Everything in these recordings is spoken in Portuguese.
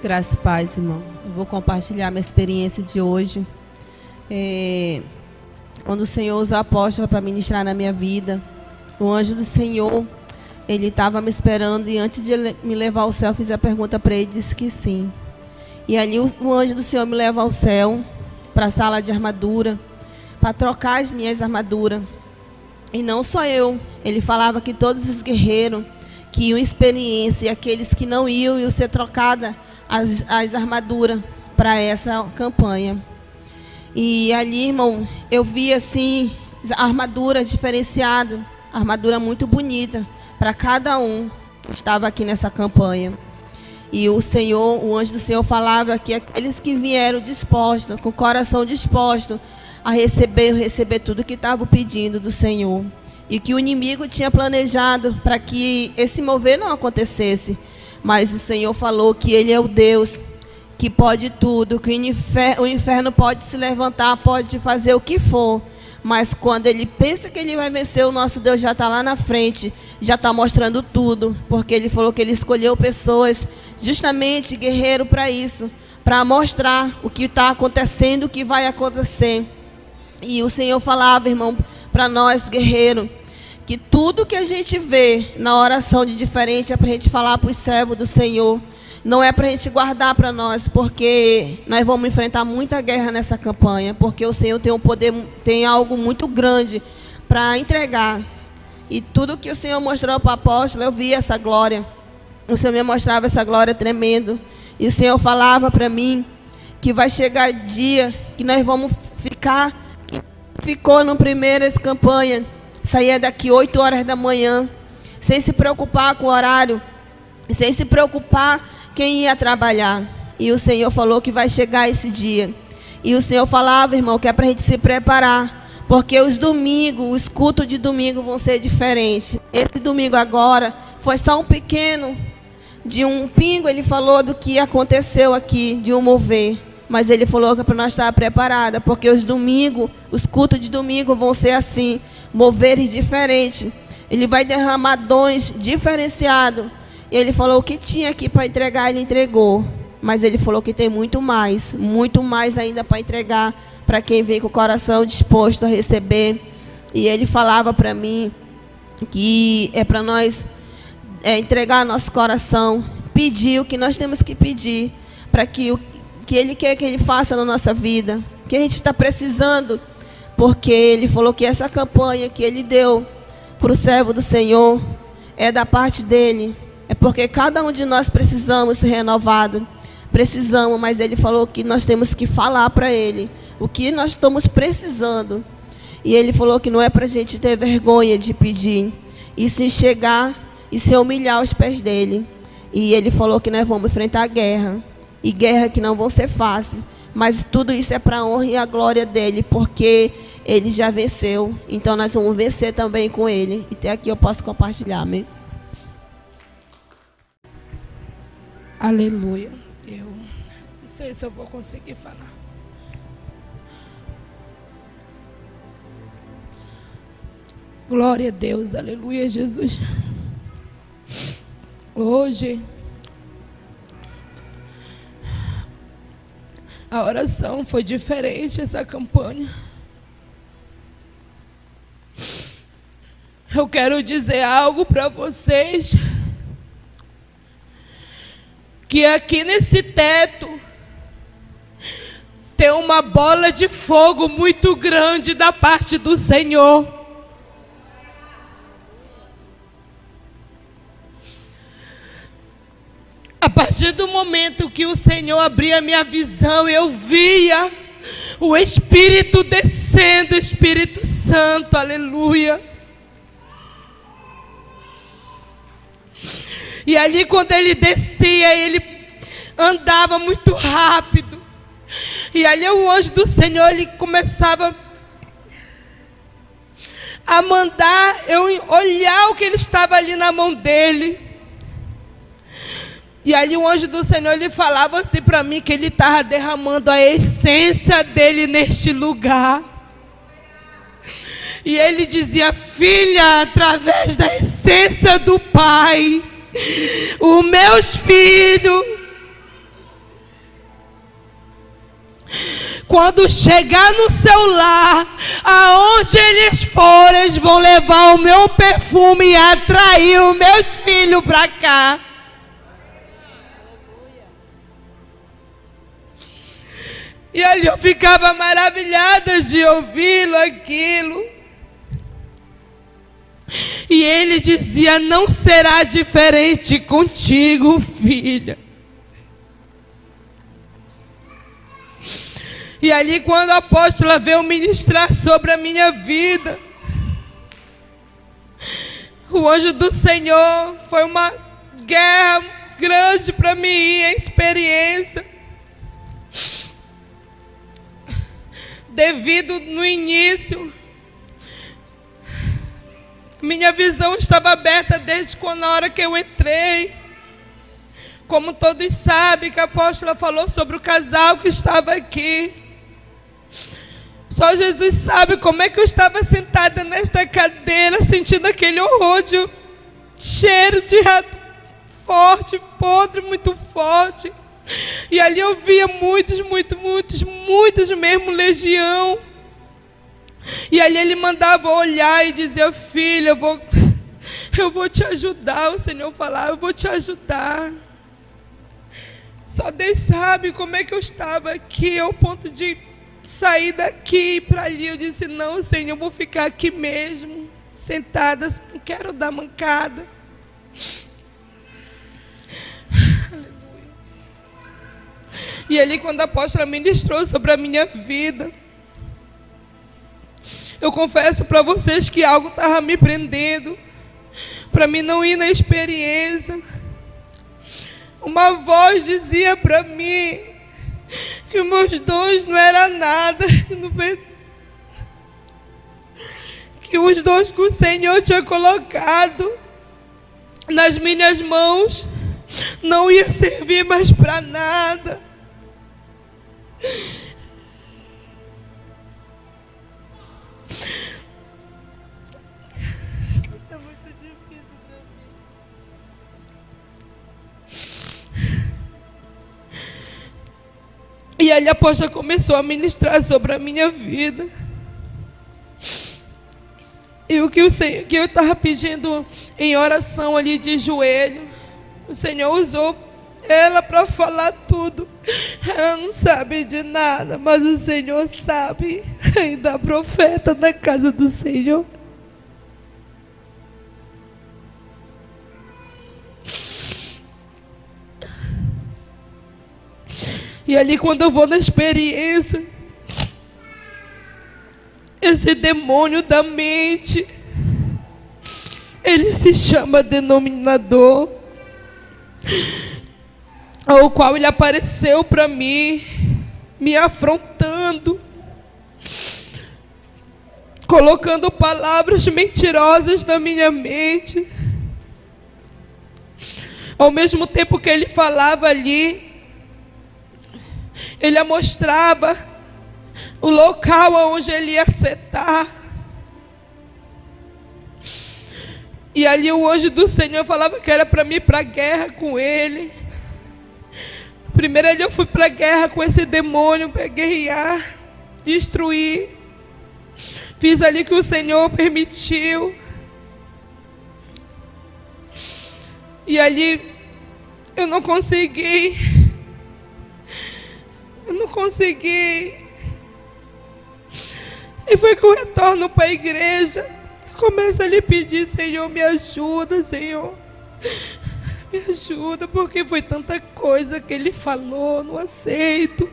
Graças e paz, irmão. Eu vou compartilhar minha experiência de hoje. Quando o Senhor usou a apóstola para ministrar na minha vida, o anjo do Senhor, ele estava me esperando e antes de ele me levar ao céu, eu fiz a pergunta para ele e disse que sim. E ali o anjo do Senhor me leva ao céu, para a sala de armadura, para trocar as minhas armaduras. E não só eu, ele falava que todos os guerreiros que iam experiência e aqueles que não iam ser trocadas as armaduras para essa campanha. E ali, irmão, eu vi assim, armaduras diferenciadas, armadura muito bonita para cada um que estava aqui nessa campanha. E o Senhor, o anjo do Senhor falava que aqueles que vieram dispostos, com o coração disposto a receber tudo que estavam pedindo do Senhor. E que o inimigo tinha planejado para que esse mover não acontecesse. Mas o Senhor falou que Ele é o Deus que pode tudo, que o inferno pode se levantar, pode fazer o que for. Mas quando Ele pensa que Ele vai vencer, o nosso Deus já está lá na frente, já está mostrando tudo. Porque Ele falou que Ele escolheu pessoas, justamente guerreiro para isso, para mostrar o que está acontecendo, o que vai acontecer. E o Senhor falava, irmão, para nós guerreiros, que tudo que a gente vê na oração de diferente é para a gente falar para os servos do Senhor. Não é para a gente guardar para nós, porque nós vamos enfrentar muita guerra nessa campanha, porque o Senhor tem um poder, tem algo muito grande para entregar. E tudo que o Senhor mostrou para o apóstolo, eu vi essa glória. O Senhor me mostrava essa glória tremendo. E o Senhor falava para mim que vai chegar dia que nós vamos ficar, ficou no primeiro essa campanha, saía daqui 8 horas da manhã, sem se preocupar com o horário, sem se preocupar quem ia trabalhar. E o Senhor falou que vai chegar esse dia. E o Senhor falava, irmão, que é para a gente se preparar, porque os domingos, os cultos de domingo vão ser diferentes. Esse domingo agora foi só um pequeno, de um pingo, ele falou do que aconteceu aqui, de um mover. Mas ele falou que é para nós estar preparada, porque os domingos, os cultos de domingo vão ser assim, moveres diferentes. Ele vai derramar dons diferenciados. E ele falou o que tinha aqui para entregar, ele entregou. Mas ele falou que tem muito mais ainda para entregar para quem vem com o coração disposto a receber. E ele falava para mim que é para nós entregar nosso coração, pedir o que nós temos que pedir, para que o que Ele quer que Ele faça na nossa vida, que a gente está precisando, porque Ele falou que essa campanha que Ele deu para o servo do Senhor é da parte dEle, é porque cada um de nós precisamos ser renovado, precisamos, mas Ele falou que nós temos que falar para Ele o que nós estamos precisando, e Ele falou que não é para a gente ter vergonha de pedir, e se chegar e se humilhar aos pés dEle, e Ele falou que nós vamos enfrentar a guerra, e guerra que não vão ser fáceis, mas tudo isso é para a honra e a glória dele, porque ele já venceu, então nós vamos vencer também com ele. E até aqui eu posso compartilhar, amém? Aleluia. Eu não sei se eu vou conseguir falar. Glória a Deus, aleluia, Jesus. Hoje a oração foi diferente, essa campanha. Eu quero dizer algo para vocês, que aqui nesse teto tem uma bola de fogo muito grande da parte do Senhor. A partir do momento que o Senhor abria a minha visão, eu via o Espírito descendo, o Espírito Santo, aleluia. E ali quando ele descia, ele andava muito rápido. E ali o anjo do Senhor, ele começava a mandar eu olhar o que ele estava ali na mão dele. E ali o anjo do Senhor, ele falava assim para mim, que ele estava derramando a essência dele neste lugar. E ele dizia: filha, através da essência do Pai, os meus filhos quando chegar no seu lar, aonde eles forem, eles vão levar o meu perfume e atrair os meus filhos para cá. E ali eu ficava maravilhada de ouvi-lo, aquilo. E ele dizia: não será diferente contigo, filha. E ali, quando a apóstola veio ministrar sobre a minha vida, o anjo do Senhor, foi uma guerra grande para mim, a experiência. Devido no início, minha visão estava aberta desde quando, na hora que eu entrei. Como todos sabem, que a apóstola falou sobre o casal que estava aqui. Só Jesus sabe como é que eu estava sentada nesta cadeira, sentindo aquele horror de cheiro de rato forte, podre, muito forte. E ali eu via muitos mesmo, legião. E ali ele mandava olhar e dizer: filha, eu vou te ajudar. O Senhor falava: eu vou te ajudar. Só Deus sabe como é que eu estava aqui, ao ponto de sair daqui e para ali. Eu disse: não, Senhor, eu vou ficar aqui mesmo, sentada, não quero dar mancada. E ali, quando a apóstola ministrou sobre a minha vida, eu confesso para vocês que algo estava me prendendo, para mim não ir na experiência. Uma voz dizia para mim que os meus dons não eram nada, que os dons que o Senhor tinha colocado nas minhas mãos não ia servir mais para nada. É muito difícil para mim. E ali a apóstola começou a ministrar sobre a minha vida. E o que eu estava pedindo em oração ali de joelho, o Senhor usou ela para falar tudo. Ela não sabe de nada, mas o Senhor sabe. Ainda há profeta na casa do Senhor. E ali, quando eu vou na experiência, esse demônio da mente, ele se chama denominador, ao qual ele apareceu para mim, me afrontando, colocando palavras mentirosas na minha mente. Ao mesmo tempo que ele falava ali, ele mostrava o local onde ele ia acertar. E ali o anjo do Senhor falava que era para mim ir para a guerra com ele. Primeiro ali eu fui para a guerra com esse demônio, para guerrear, destruir. Fiz ali que o Senhor permitiu. E ali eu não consegui. E foi que eu retorno para a igreja. Começo a lhe pedir: Senhor, me ajuda, Senhor. Me ajuda, porque foi tanta coisa que ele falou, não aceito.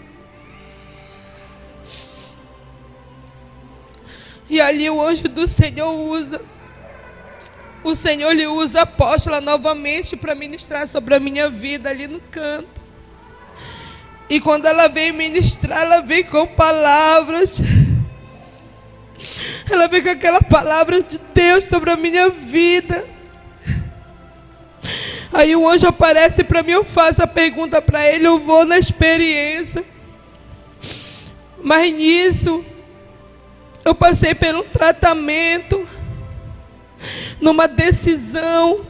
E ali o anjo do Senhor usa. O Senhor lhe usa a apóstola novamente para ministrar sobre a minha vida ali no canto. E quando ela veio ministrar, ela veio com palavras. Ela veio com aquela palavra de Deus sobre a minha vida. Aí o anjo aparece para mim, eu faço a pergunta para ele, eu vou na experiência. Mas nisso, eu passei por um tratamento, numa decisão.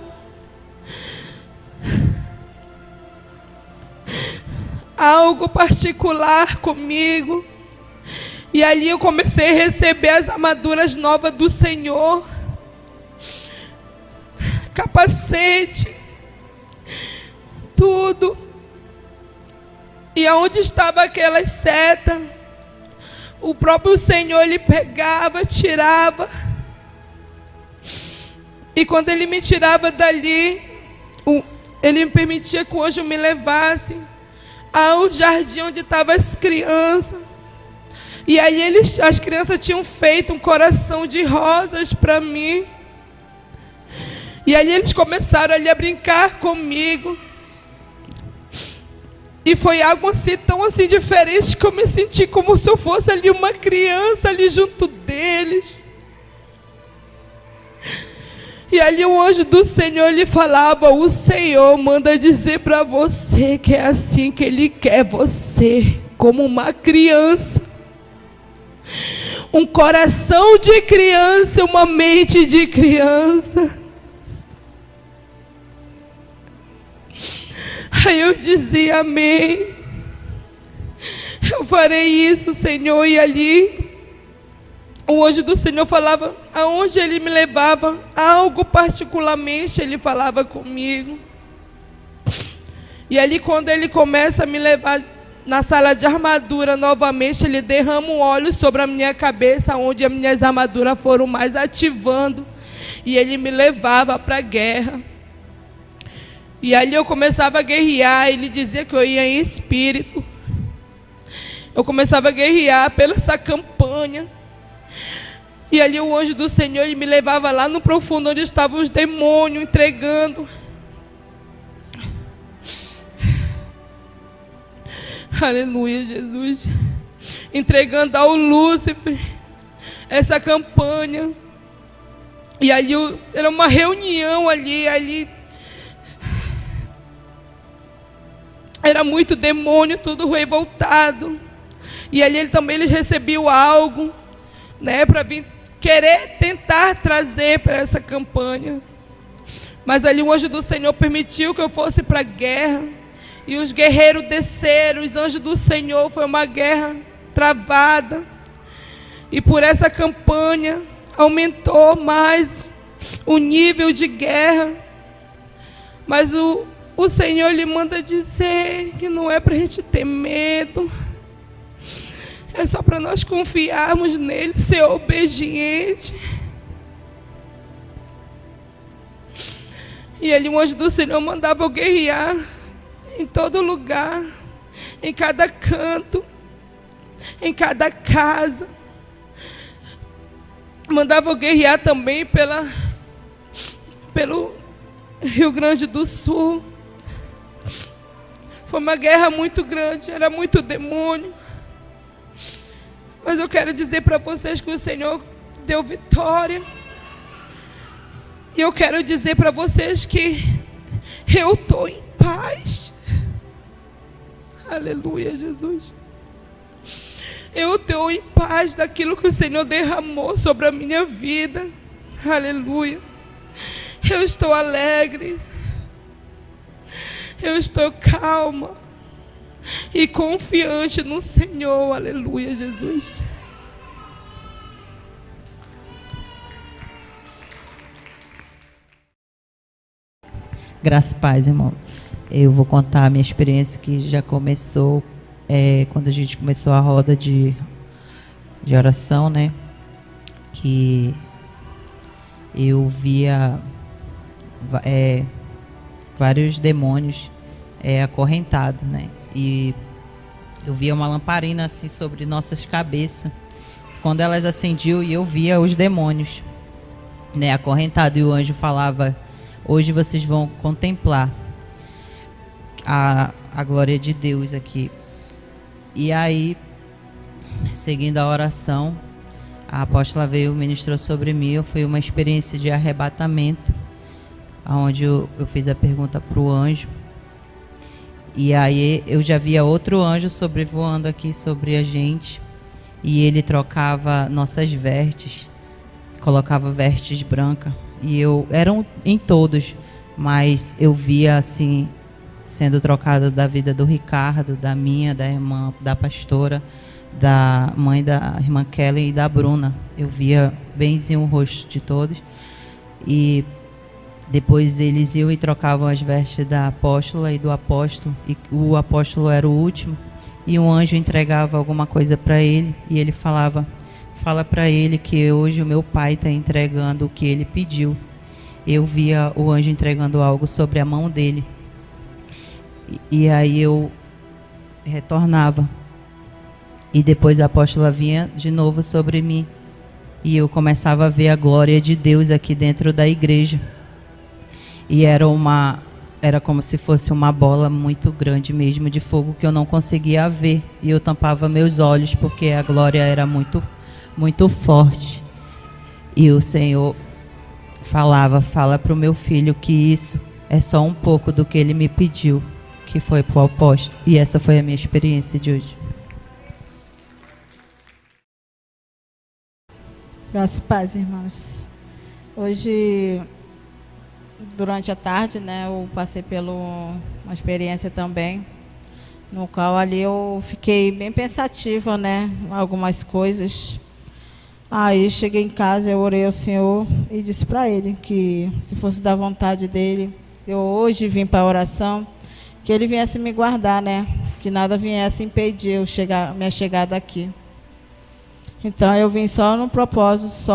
Algo particular comigo, E ali eu comecei a receber as armaduras novas do Senhor. Capacete, tudo. E aonde estava aquelas setas, o próprio Senhor, Ele pegava, tirava. E quando Ele me tirava dali, Ele me permitia que o anjo me levasse ao jardim onde estavam as crianças. E aí as crianças tinham feito um coração de rosas para mim. E aí eles começaram ali a brincar comigo. E foi algo assim, tão assim diferente, que eu me senti como se eu fosse ali uma criança ali junto deles. E ali o anjo do Senhor lhe falava: o Senhor manda dizer para você que é assim que Ele quer você, como uma criança. Um coração de criança, uma mente de criança. Aí eu dizia: amém. Eu farei isso, Senhor. E ali o anjo do Senhor falava, aonde Ele me levava, algo particularmente Ele falava comigo. E ali quando Ele começa a me levar na sala de armadura novamente, Ele derrama um óleo sobre a minha cabeça, onde as minhas armaduras foram mais ativando. E Ele me levava para a guerra. E ali eu começava a guerrear. Ele dizia que eu ia em espírito. Eu começava a guerrear pela essa campanha. E ali o anjo do Senhor, ele me levava lá no profundo, onde estavam os demônios, entregando. Aleluia, Jesus. Entregando ao Lúcifer essa campanha. E ali era uma reunião ali. Era muito demônio, tudo revoltado. E ali eles recebiam algo, né, para vir querer tentar trazer para essa campanha. Mas ali o anjo do Senhor permitiu que eu fosse para a guerra. E os guerreiros desceram, os anjos do Senhor. Foi uma guerra travada. E por essa campanha aumentou mais o nível de guerra. Mas o Senhor lhe manda dizer que não é para a gente ter medo. É só para nós confiarmos nele, ser obediente. E ali o anjo do Senhor mandava eu guerrear em todo lugar, em cada canto, em cada casa. Mandava eu guerrear também pelo Rio Grande do Sul. Foi uma guerra muito grande, era muito demônio. Mas eu quero dizer para vocês que o Senhor deu vitória. E eu quero dizer para vocês que eu estou em paz. Aleluia, Jesus. Eu estou em paz daquilo que o Senhor derramou sobre a minha vida. Aleluia. Eu estou alegre. Eu estou calma e confiante no Senhor. Aleluia, Jesus. Graças a paz, irmão. Eu vou contar a minha experiência que já começou quando a gente começou a roda de oração, né? Que eu via vários demônios acorrentados, né? E eu via uma lamparina assim sobre nossas cabeças. Quando elas acendiam, eu via os demônios, né, acorrentados. E o anjo falava: hoje vocês vão contemplar a glória de Deus aqui. E aí, seguindo a oração, a apóstola veio e ministrou sobre mim. Foi uma experiência de arrebatamento, onde eu fiz a pergunta para o anjo. E aí eu já via outro anjo sobrevoando aqui sobre a gente. E ele trocava nossas vestes, colocava vestes brancas. E eram em todos, mas eu via assim, sendo trocado da vida do Ricardo, da minha, da irmã, da pastora, da mãe da irmã Kelly e da Bruna. Eu via benzinho o rosto de todos. E depois eles iam e trocavam as vestes da apóstola e do apóstolo. E o apóstolo era o último. E um anjo entregava alguma coisa para ele. E ele falava: fala para ele que hoje o meu pai está entregando o que ele pediu. Eu via o anjo entregando algo sobre a mão dele. E aí eu retornava. E depois a apóstola vinha de novo sobre mim. E eu começava a ver a glória de Deus aqui dentro da igreja. E era como se fosse uma bola muito grande mesmo de fogo que eu não conseguia ver. E eu tampava meus olhos porque a glória era muito, muito forte. E o Senhor fala para o meu filho que isso é só um pouco do que ele me pediu, que foi para o apóstolo. E essa foi a minha experiência de hoje. Graça e paz, irmãos. Hoje, durante a tarde, né, eu passei por uma experiência também, no qual ali eu fiquei bem pensativa, né, algumas coisas. Aí cheguei em casa, eu orei ao Senhor e disse para Ele que, se fosse da vontade dEle, eu hoje vim para a oração, que Ele viesse me guardar, né, que nada viesse impedir minha chegada aqui. Então, eu vim só no propósito,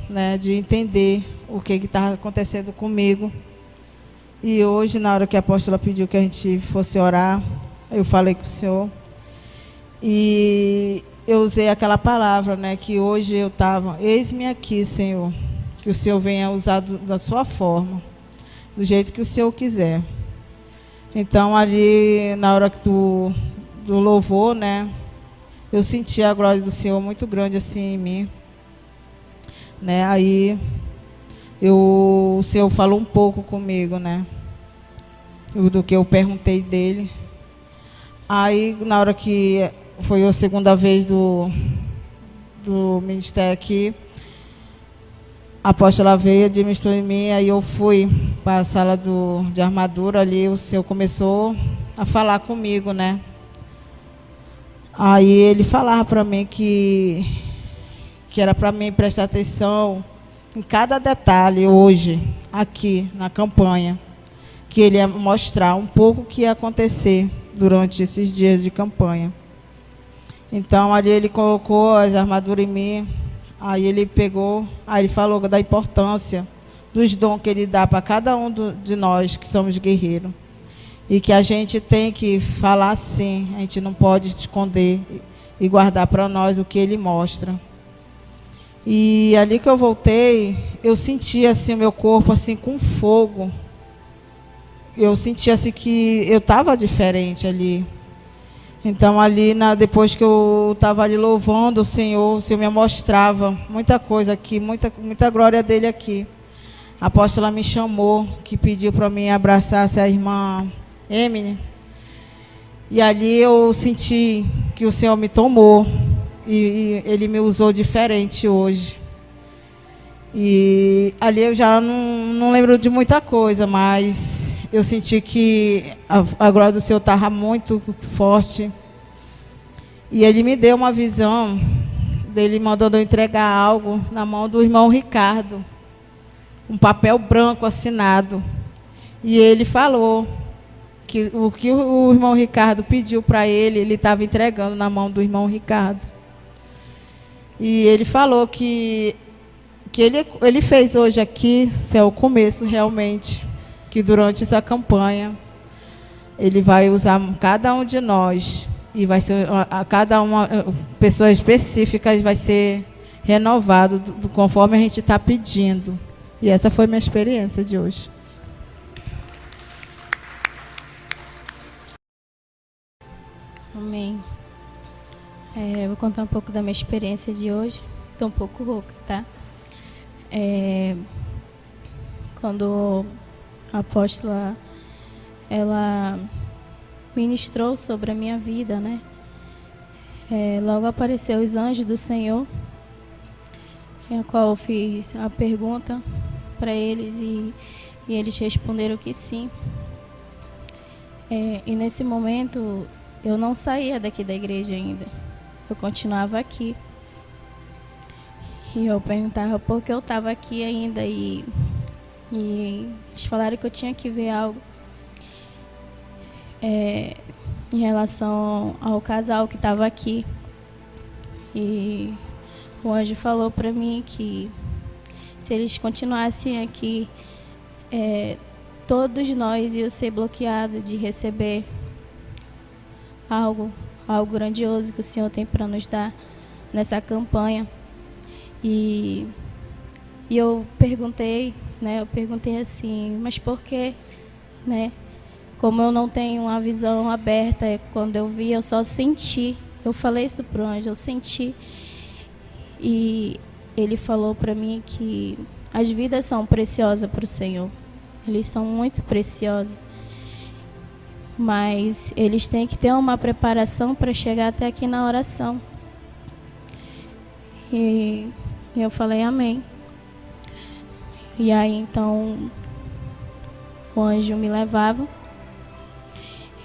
né, de entender o que estava acontecendo comigo. E hoje, na hora que a apóstola pediu que a gente fosse orar, eu falei com o Senhor. E eu usei aquela palavra, né, que hoje eu estava: eis-me aqui, Senhor, que o Senhor venha usar da sua forma, do jeito que o Senhor quiser. Então, ali, na hora do louvor, né, eu senti a glória do Senhor muito grande assim em mim, né? Aí o Senhor falou um pouco comigo, né? Do que eu perguntei dele. Aí, na hora que foi a segunda vez do ministério aqui, a apóstola veio, administrou em mim, aí eu fui para a sala de armadura ali, o Senhor começou a falar comigo, né? Aí ele falava para mim que era para mim prestar atenção em cada detalhe hoje, aqui na campanha, que ele ia mostrar um pouco o que ia acontecer durante esses dias de campanha. Então, ali ele colocou as armaduras em mim, aí ele falou da importância dos dons que ele dá para cada um de nós que somos guerreiros. E que a gente tem que falar sim, a gente não pode esconder e guardar para nós o que ele mostra. E ali que eu voltei, eu senti assim o meu corpo assim com fogo. Eu senti assim que eu estava diferente ali. Então ali, depois que eu estava ali louvando o Senhor me mostrava muita coisa aqui, muita glória dele aqui. A apóstola me chamou, que pediu para mim abraçasse a irmã Emily, e ali eu senti que o Senhor me tomou e Ele me usou diferente hoje. E ali eu já não lembro de muita coisa, mas eu senti que a glória do Senhor estava muito forte. E Ele me deu uma visão dele mandando eu entregar algo na mão do irmão Ricardo, um papel branco assinado. E ele falou que o que o irmão Ricardo pediu para ele estava entregando na mão do irmão Ricardo. E ele falou que ele fez hoje aqui, isso é o começo realmente, que durante essa campanha ele vai usar cada um de nós e vai ser a cada uma pessoa específica vai ser renovado conforme a gente está pedindo. E essa foi minha experiência de hoje. Amém. Eu vou contar um pouco da minha experiência de hoje. Estou um pouco rouca, tá? Quando a apóstola ela ministrou sobre a minha vida, né? Logo apareceu os anjos do Senhor, em qual eu fiz a pergunta para eles e eles responderam que sim. E nesse momento eu não saía daqui da igreja ainda. eu continuava aqui. E eu perguntava por que eu estava aqui ainda, e eles falaram que eu tinha que ver algo em relação ao casal que estava aqui. E o anjo falou para mim que se eles continuassem aqui, todos nós iam ser bloqueados de receber algo grandioso que o Senhor tem para nos dar nessa campanha. E eu perguntei, né? Eu perguntei assim, mas por quê, né? Como eu não tenho uma visão aberta, quando eu vi, eu só senti. Eu falei isso pro anjo, eu senti. E ele falou para mim que as vidas são preciosas para o Senhor. Eles são muito preciosas. Mas eles têm que ter uma preparação para chegar até aqui na oração. E eu falei amém. E aí então o anjo me levava.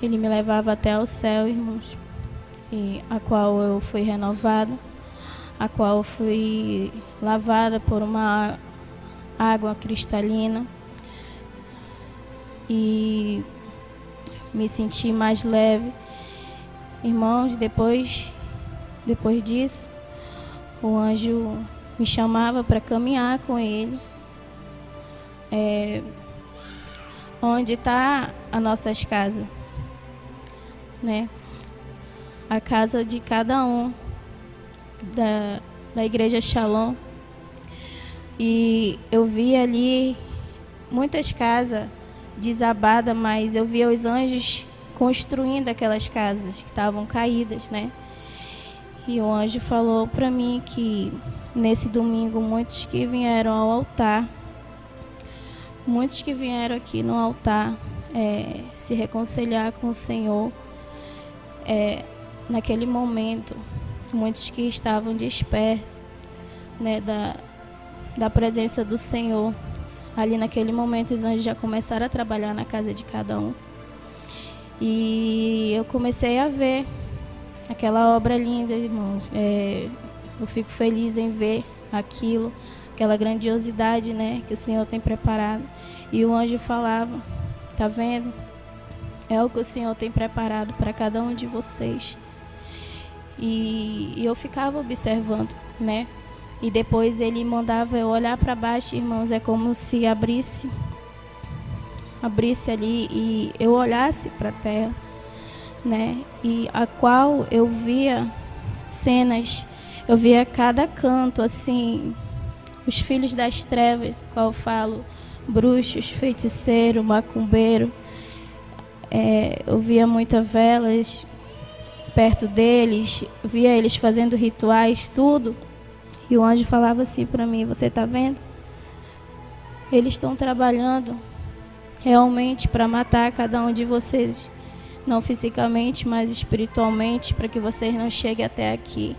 Ele me levava até o céu, irmãos. E a qual eu fui renovada, a qual eu fui lavada por uma água cristalina. E me senti mais leve. Irmãos, depois disso, o anjo me chamava para caminhar com ele. Onde está as nossas casas, né? A casa de cada um da igreja Shalom. E eu vi ali muitas casas desabadas, mas eu via os anjos construindo aquelas casas que estavam caídas, né? E o anjo falou para mim que nesse domingo muitos que vieram ao altar, muitos que vieram aqui no altar se reconciliar com o Senhor, naquele momento, muitos que estavam dispersos, né, da presença do Senhor. Ali naquele momento os anjos já começaram a trabalhar na casa de cada um. E eu comecei a ver aquela obra linda, irmãos. Eu fico feliz em ver aquilo, aquela grandiosidade, né, que o Senhor tem preparado. E o anjo falava, tá vendo? É o que o Senhor tem preparado para cada um de vocês. E eu ficava observando, né? E depois ele mandava eu olhar para baixo, irmãos, é como se abrisse ali e eu olhasse para a terra, né? E a qual eu via cenas, eu via cada canto, assim, os filhos das trevas, qual eu falo, bruxos, feiticeiro, macumbeiro. Eu via muitas velas perto deles, via eles fazendo rituais, tudo. E o anjo falava assim para mim, você está vendo? Eles estão trabalhando realmente para matar cada um de vocês, não fisicamente, mas espiritualmente, para que vocês não cheguem até aqui.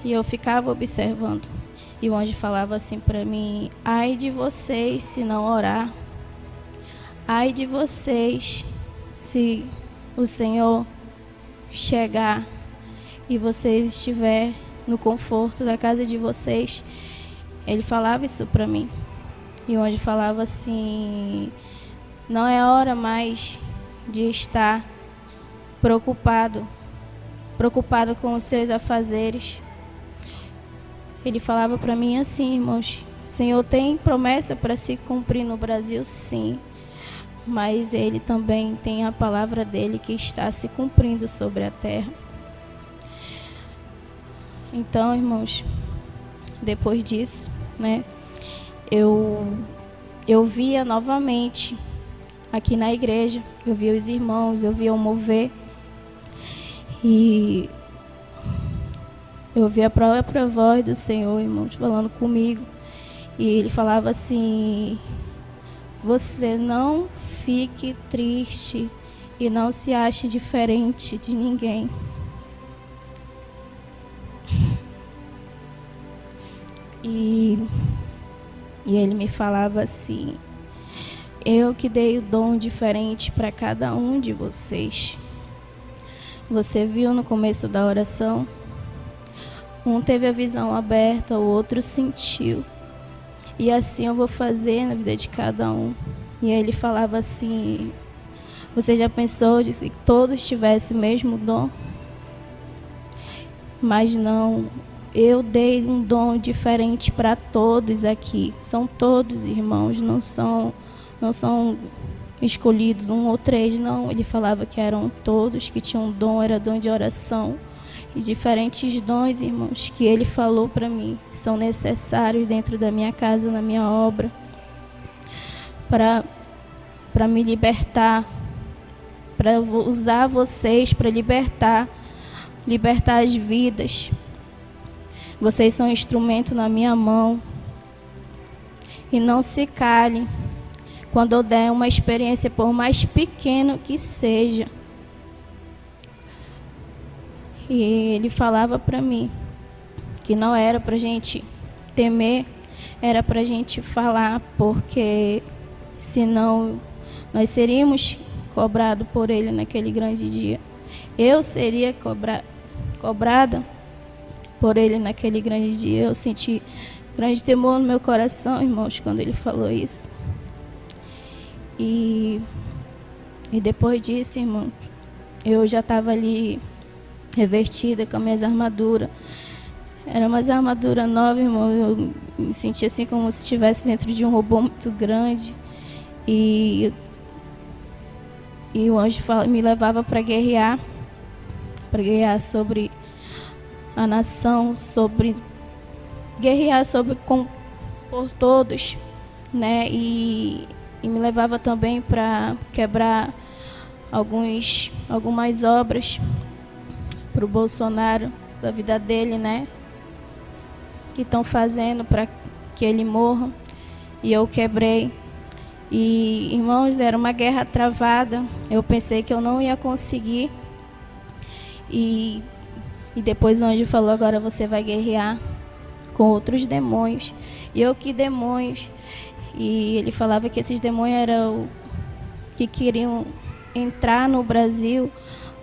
E eu ficava observando. E o anjo falava assim para mim, ai de vocês se não orar. Ai de vocês se o Senhor chegar e vocês estiverem no conforto da casa de vocês. Ele falava isso para mim. E o anjo falava assim, não é hora mais de estar preocupado com os seus afazeres. Ele falava para mim assim, irmãos, o Senhor tem promessa para se cumprir no Brasil, sim, mas Ele também tem a palavra dEle que está se cumprindo sobre a terra. Então, irmãos, depois disso, né, eu via novamente aqui na igreja, eu via os irmãos, eu via o mover, e eu via a própria voz do Senhor, irmãos, falando comigo. E Ele falava assim, você não fique triste e não se ache diferente de ninguém. E Ele me falava assim, eu que dei o dom diferente para cada um de vocês. você viu no começo da oração, um teve a visão aberta, o outro sentiu. E assim eu vou fazer na vida de cada um. E aí ele falava assim, você já pensou de que todos tivessem o mesmo dom? Mas não, eu dei um dom diferente para todos aqui. São todos irmãos, não são escolhidos um ou três, não. Ele falava que eram todos que tinham dom, era dom de oração. E diferentes dons, irmãos, que ele falou para mim, são necessários dentro da minha casa, na minha obra, para me libertar, para usar vocês para libertar as vidas. Vocês são um instrumento na minha mão. E não se cale quando eu der uma experiência, por mais pequena que seja. E ele falava para mim que não era para a gente temer, era para a gente falar, porque senão nós seríamos cobrados por ele naquele grande dia. Eu seria cobrada por ele naquele grande dia. Eu senti grande temor no meu coração, irmãos, quando ele falou isso. E depois disso, irmão, eu já estava ali revestida com as minhas armaduras. Era umas armaduras novas, irmão. Eu me sentia assim como se estivesse dentro de um robô muito grande. E o anjo me levava para guerrear sobre a nação, guerrear por todos, né? E me levava também para quebrar algumas obras para o Bolsonaro, da vida dele, né? Que estão fazendo para que ele morra. E eu quebrei. E, irmãos, era uma guerra travada. Eu pensei que eu não ia conseguir. E depois o anjo falou, agora você vai guerrear com outros demônios. E eu, que demônios? E ele falava que esses demônios eram que queriam entrar no Brasil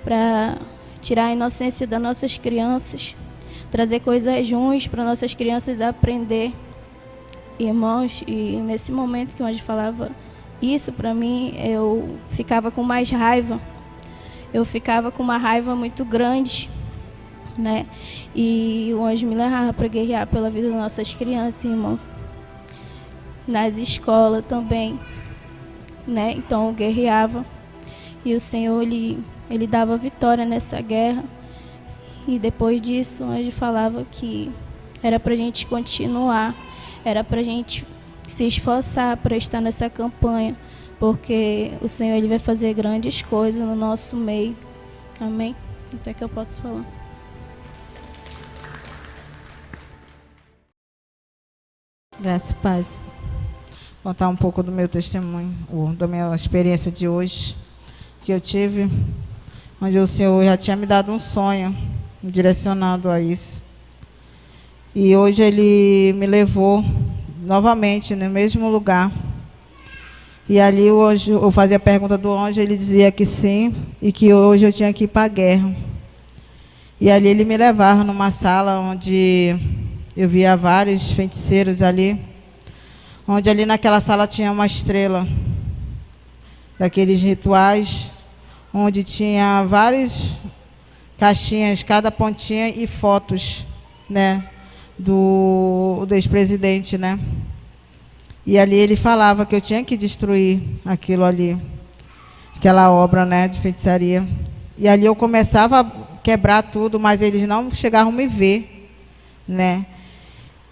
para tirar a inocência das nossas crianças, trazer coisas ruins para nossas crianças aprender. Irmãos, e nesse momento que o anjo falava isso para mim, eu ficava com mais raiva. Eu ficava com uma raiva muito grande, né? E o anjo me levava para guerrear pela vida das nossas crianças, irmão. Nas escolas também, né? Então eu guerreava. E o Senhor, ele dava vitória nessa guerra. E depois disso, o anjo falava que era para a gente continuar, era para a gente se esforçar para estar nessa campanha, porque o Senhor, ele vai fazer grandes coisas no nosso meio. Amém? Até que eu posso falar. Graça e paz. Contar um pouco do meu testemunho, da minha experiência de hoje, que eu tive, onde o Senhor já tinha me dado um sonho, me direcionando a isso. E hoje Ele me levou novamente no mesmo lugar. E ali o anjo, eu fazia a pergunta do anjo, ele dizia que sim, e que hoje eu tinha que ir para a guerra. E ali ele me levava numa sala onde eu via vários feiticeiros ali, onde ali naquela sala tinha uma estrela, daqueles rituais, onde tinha várias caixinhas, cada pontinha, e fotos, né, do ex-presidente, né? E ali ele falava que eu tinha que destruir aquilo ali, aquela obra, né, de feitiçaria. E ali eu começava a quebrar tudo, mas eles não chegavam a me ver, né?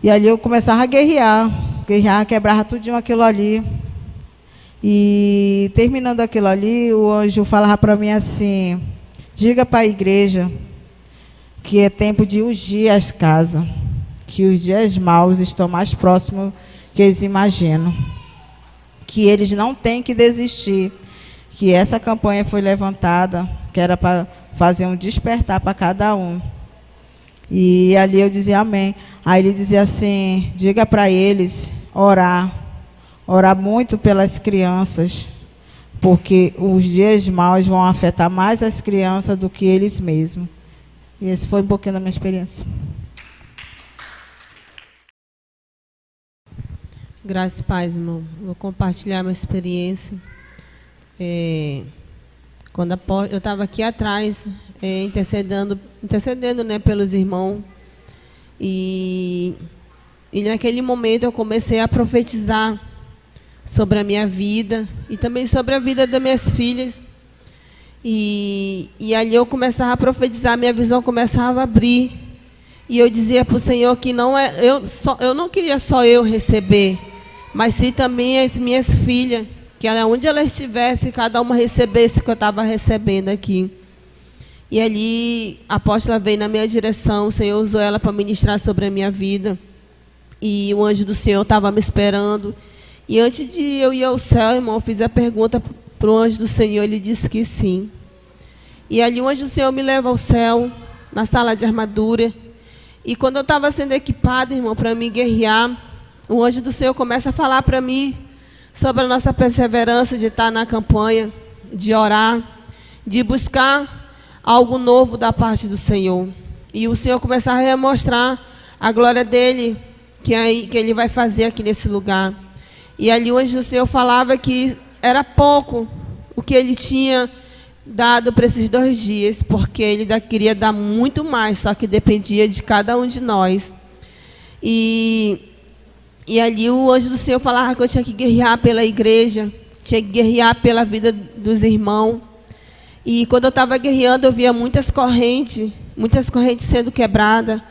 E ali eu começava a guerrear, quebrava tudinho aquilo ali. E terminando aquilo ali, o anjo falava para mim assim, diga para a igreja que é tempo de ungir as casas, que os dias maus estão mais próximos que eles imaginam, que eles não têm que desistir, que essa campanha foi levantada, que era para fazer um despertar para cada um. E ali eu dizia amém. Aí ele dizia assim, diga para eles orar muito pelas crianças, porque os dias maus vão afetar mais as crianças do que eles mesmos. E esse foi um pouquinho da minha experiência. Graças e paz, irmão. Vou compartilhar minha experiência. Quando eu estava aqui atrás, intercedendo, né, pelos irmãos. E naquele momento eu comecei a profetizar sobre a minha vida e também sobre a vida das minhas filhas. E ali eu começava a profetizar, minha visão começava a abrir. E eu dizia para o Senhor que eu não queria só eu receber, mas sim também as minhas filhas, que onde elas estivessem, cada uma recebesse o que eu estava recebendo aqui. E ali a apóstola veio na minha direção, o Senhor usou ela para ministrar sobre a minha vida. E o anjo do Senhor estava me esperando. E antes de eu ir ao céu, irmão, eu fiz a pergunta para o anjo do Senhor, ele disse que sim. E ali o anjo do Senhor me leva ao céu, na sala de armadura. E quando eu estava sendo equipada, irmão, para me guerrear, o anjo do Senhor começa a falar para mim sobre a nossa perseverança de estar na campanha, de orar, de buscar algo novo da parte do Senhor. E o Senhor começava a mostrar a glória dele, que ele vai fazer aqui nesse lugar. E ali o anjo do Senhor falava que era pouco o que ele tinha dado para esses 2 dias, porque ele queria dar muito mais, só que dependia de cada um de nós. E ali o anjo do Senhor falava que eu tinha que guerrear pela igreja, tinha que guerrear pela vida dos irmãos. E quando eu estava guerreando, eu via muitas correntes sendo quebradas.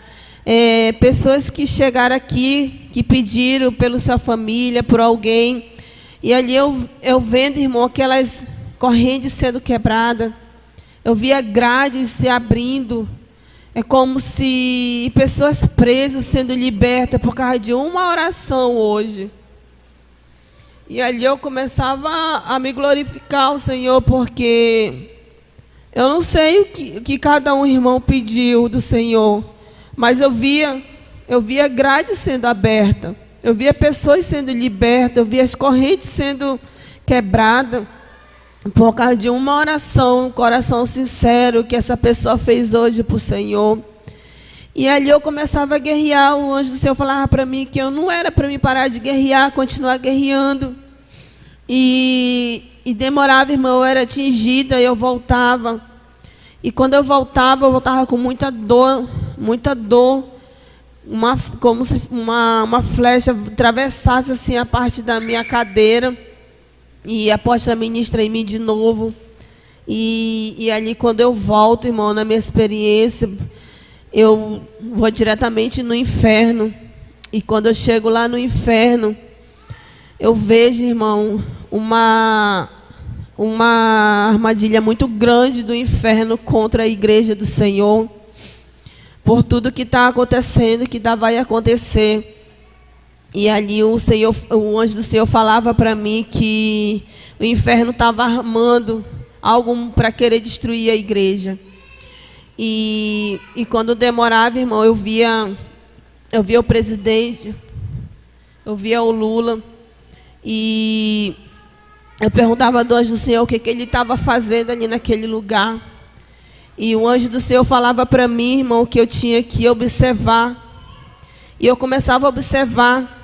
Pessoas que chegaram aqui, que pediram pela sua família, por alguém. E ali eu vendo, irmão, aquelas correntes sendo quebradas. Eu via grades se abrindo. É como se pessoas presas sendo libertas por causa de uma oração hoje. E ali eu começava a me glorificar ao Senhor, porque eu não sei o que cada um irmão pediu do Senhor, mas eu via grades sendo abertas, eu via pessoas sendo libertas, eu via as correntes sendo quebradas, por causa de uma oração, um coração sincero que essa pessoa fez hoje para o Senhor. E ali eu começava a guerrear, o anjo do Senhor falava para mim que eu não era para mim parar de guerrear, continuar guerreando. E demorava, irmão, eu era atingida, eu voltava. E quando eu voltava com muita dor, como se uma flecha atravessasse assim a parte da minha cadeira. E a apóstola ministra em mim de novo. E ali quando eu volto, irmão, na minha experiência, eu vou diretamente no inferno. E quando eu chego lá no inferno, eu vejo, irmão, uma armadilha muito grande do inferno contra a igreja do Senhor, por tudo que está acontecendo, que vai acontecer. E ali o anjo do Senhor falava para mim que o inferno estava armando algo para querer destruir a igreja. E quando demorava, irmão, eu via o presidente, eu via o Lula, e eu perguntava do anjo do Senhor o que ele estava fazendo ali naquele lugar. E o anjo do Senhor falava para mim, irmão, que eu tinha que observar. E eu começava a observar.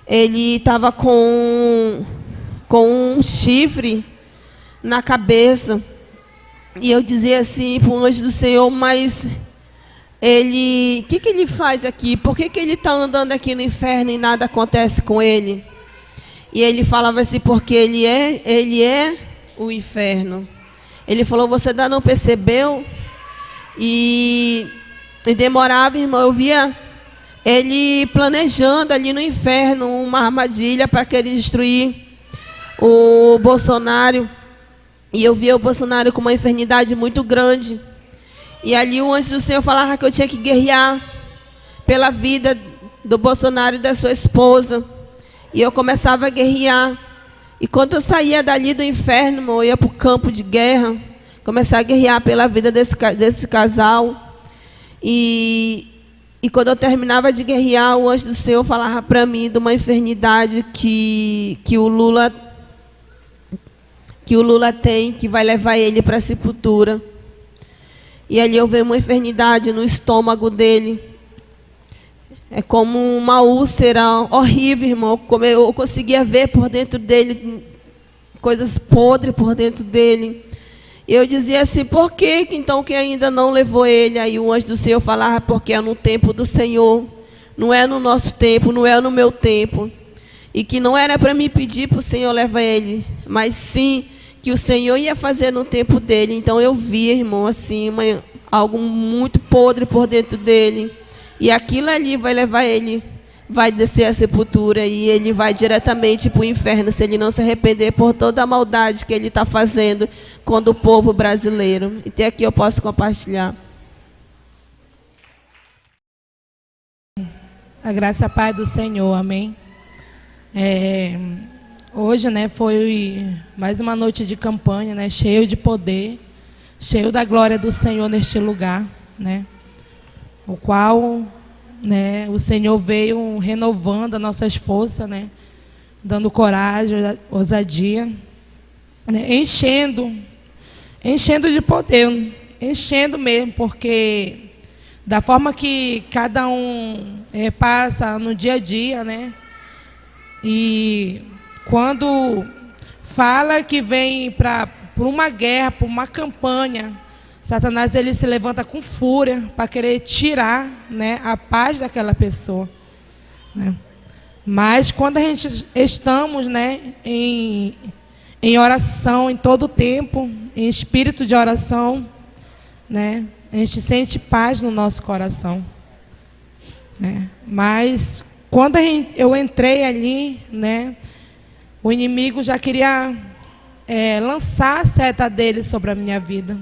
Ele estava com um chifre na cabeça. E eu dizia assim para o anjo do Senhor, mas o que ele faz aqui? Por que ele está andando aqui no inferno e nada acontece com ele? E ele falava assim, porque ele é o inferno. Ele falou, você ainda não percebeu? E demorava, irmão, eu via ele planejando ali no inferno uma armadilha para querer destruir o Bolsonaro. E eu via o Bolsonaro com uma enfermidade muito grande. E ali o anjo do Senhor falava que eu tinha que guerrear pela vida do Bolsonaro e da sua esposa. E eu começava a guerrear. E quando eu saía dali do inferno, eu ia para o campo de guerra, começar a guerrear pela vida desse casal. E quando eu terminava de guerrear, o anjo do Senhor falava para mim de uma enfermidade que o Lula que o Lula tem, que vai levar ele para a sepultura. E ali eu vejo uma enfermidade no estômago dele. É como uma úlcera horrível, irmão. Como eu conseguia ver por dentro dele, coisas podres por dentro dele. E eu dizia assim, por que então que ainda não levou ele? Aí o anjo do Senhor falava, porque é no tempo do Senhor. Não é no nosso tempo, não é no meu tempo. E que não era para mim pedir para o Senhor levar ele, mas sim que o Senhor ia fazer no tempo dele. Então eu vi, irmão, assim, algo muito podre por dentro dele. E aquilo ali vai levar ele, vai descer a sepultura e ele vai diretamente para o inferno, se ele não se arrepender por toda a maldade que ele está fazendo contra o povo brasileiro. E até aqui eu posso compartilhar. A graça e a paz do Senhor, amém. Hoje, né, foi mais uma noite de campanha, né, cheio de poder, cheio da glória do Senhor neste lugar, né, o qual, né, o Senhor veio renovando as nossas forças, né, dando coragem, ousadia, né, enchendo de poder, enchendo mesmo, porque da forma que cada um passa no dia a dia, né, e quando fala que vem por uma guerra, por uma campanha, Satanás ele se levanta com fúria para querer tirar, né, a paz daquela pessoa, né? Mas quando a gente estamos, né, em oração em todo o tempo, em espírito de oração, né, a gente sente paz no nosso coração, né? Mas quando eu entrei ali, né, o inimigo já queria lançar a seta dele sobre a minha vida,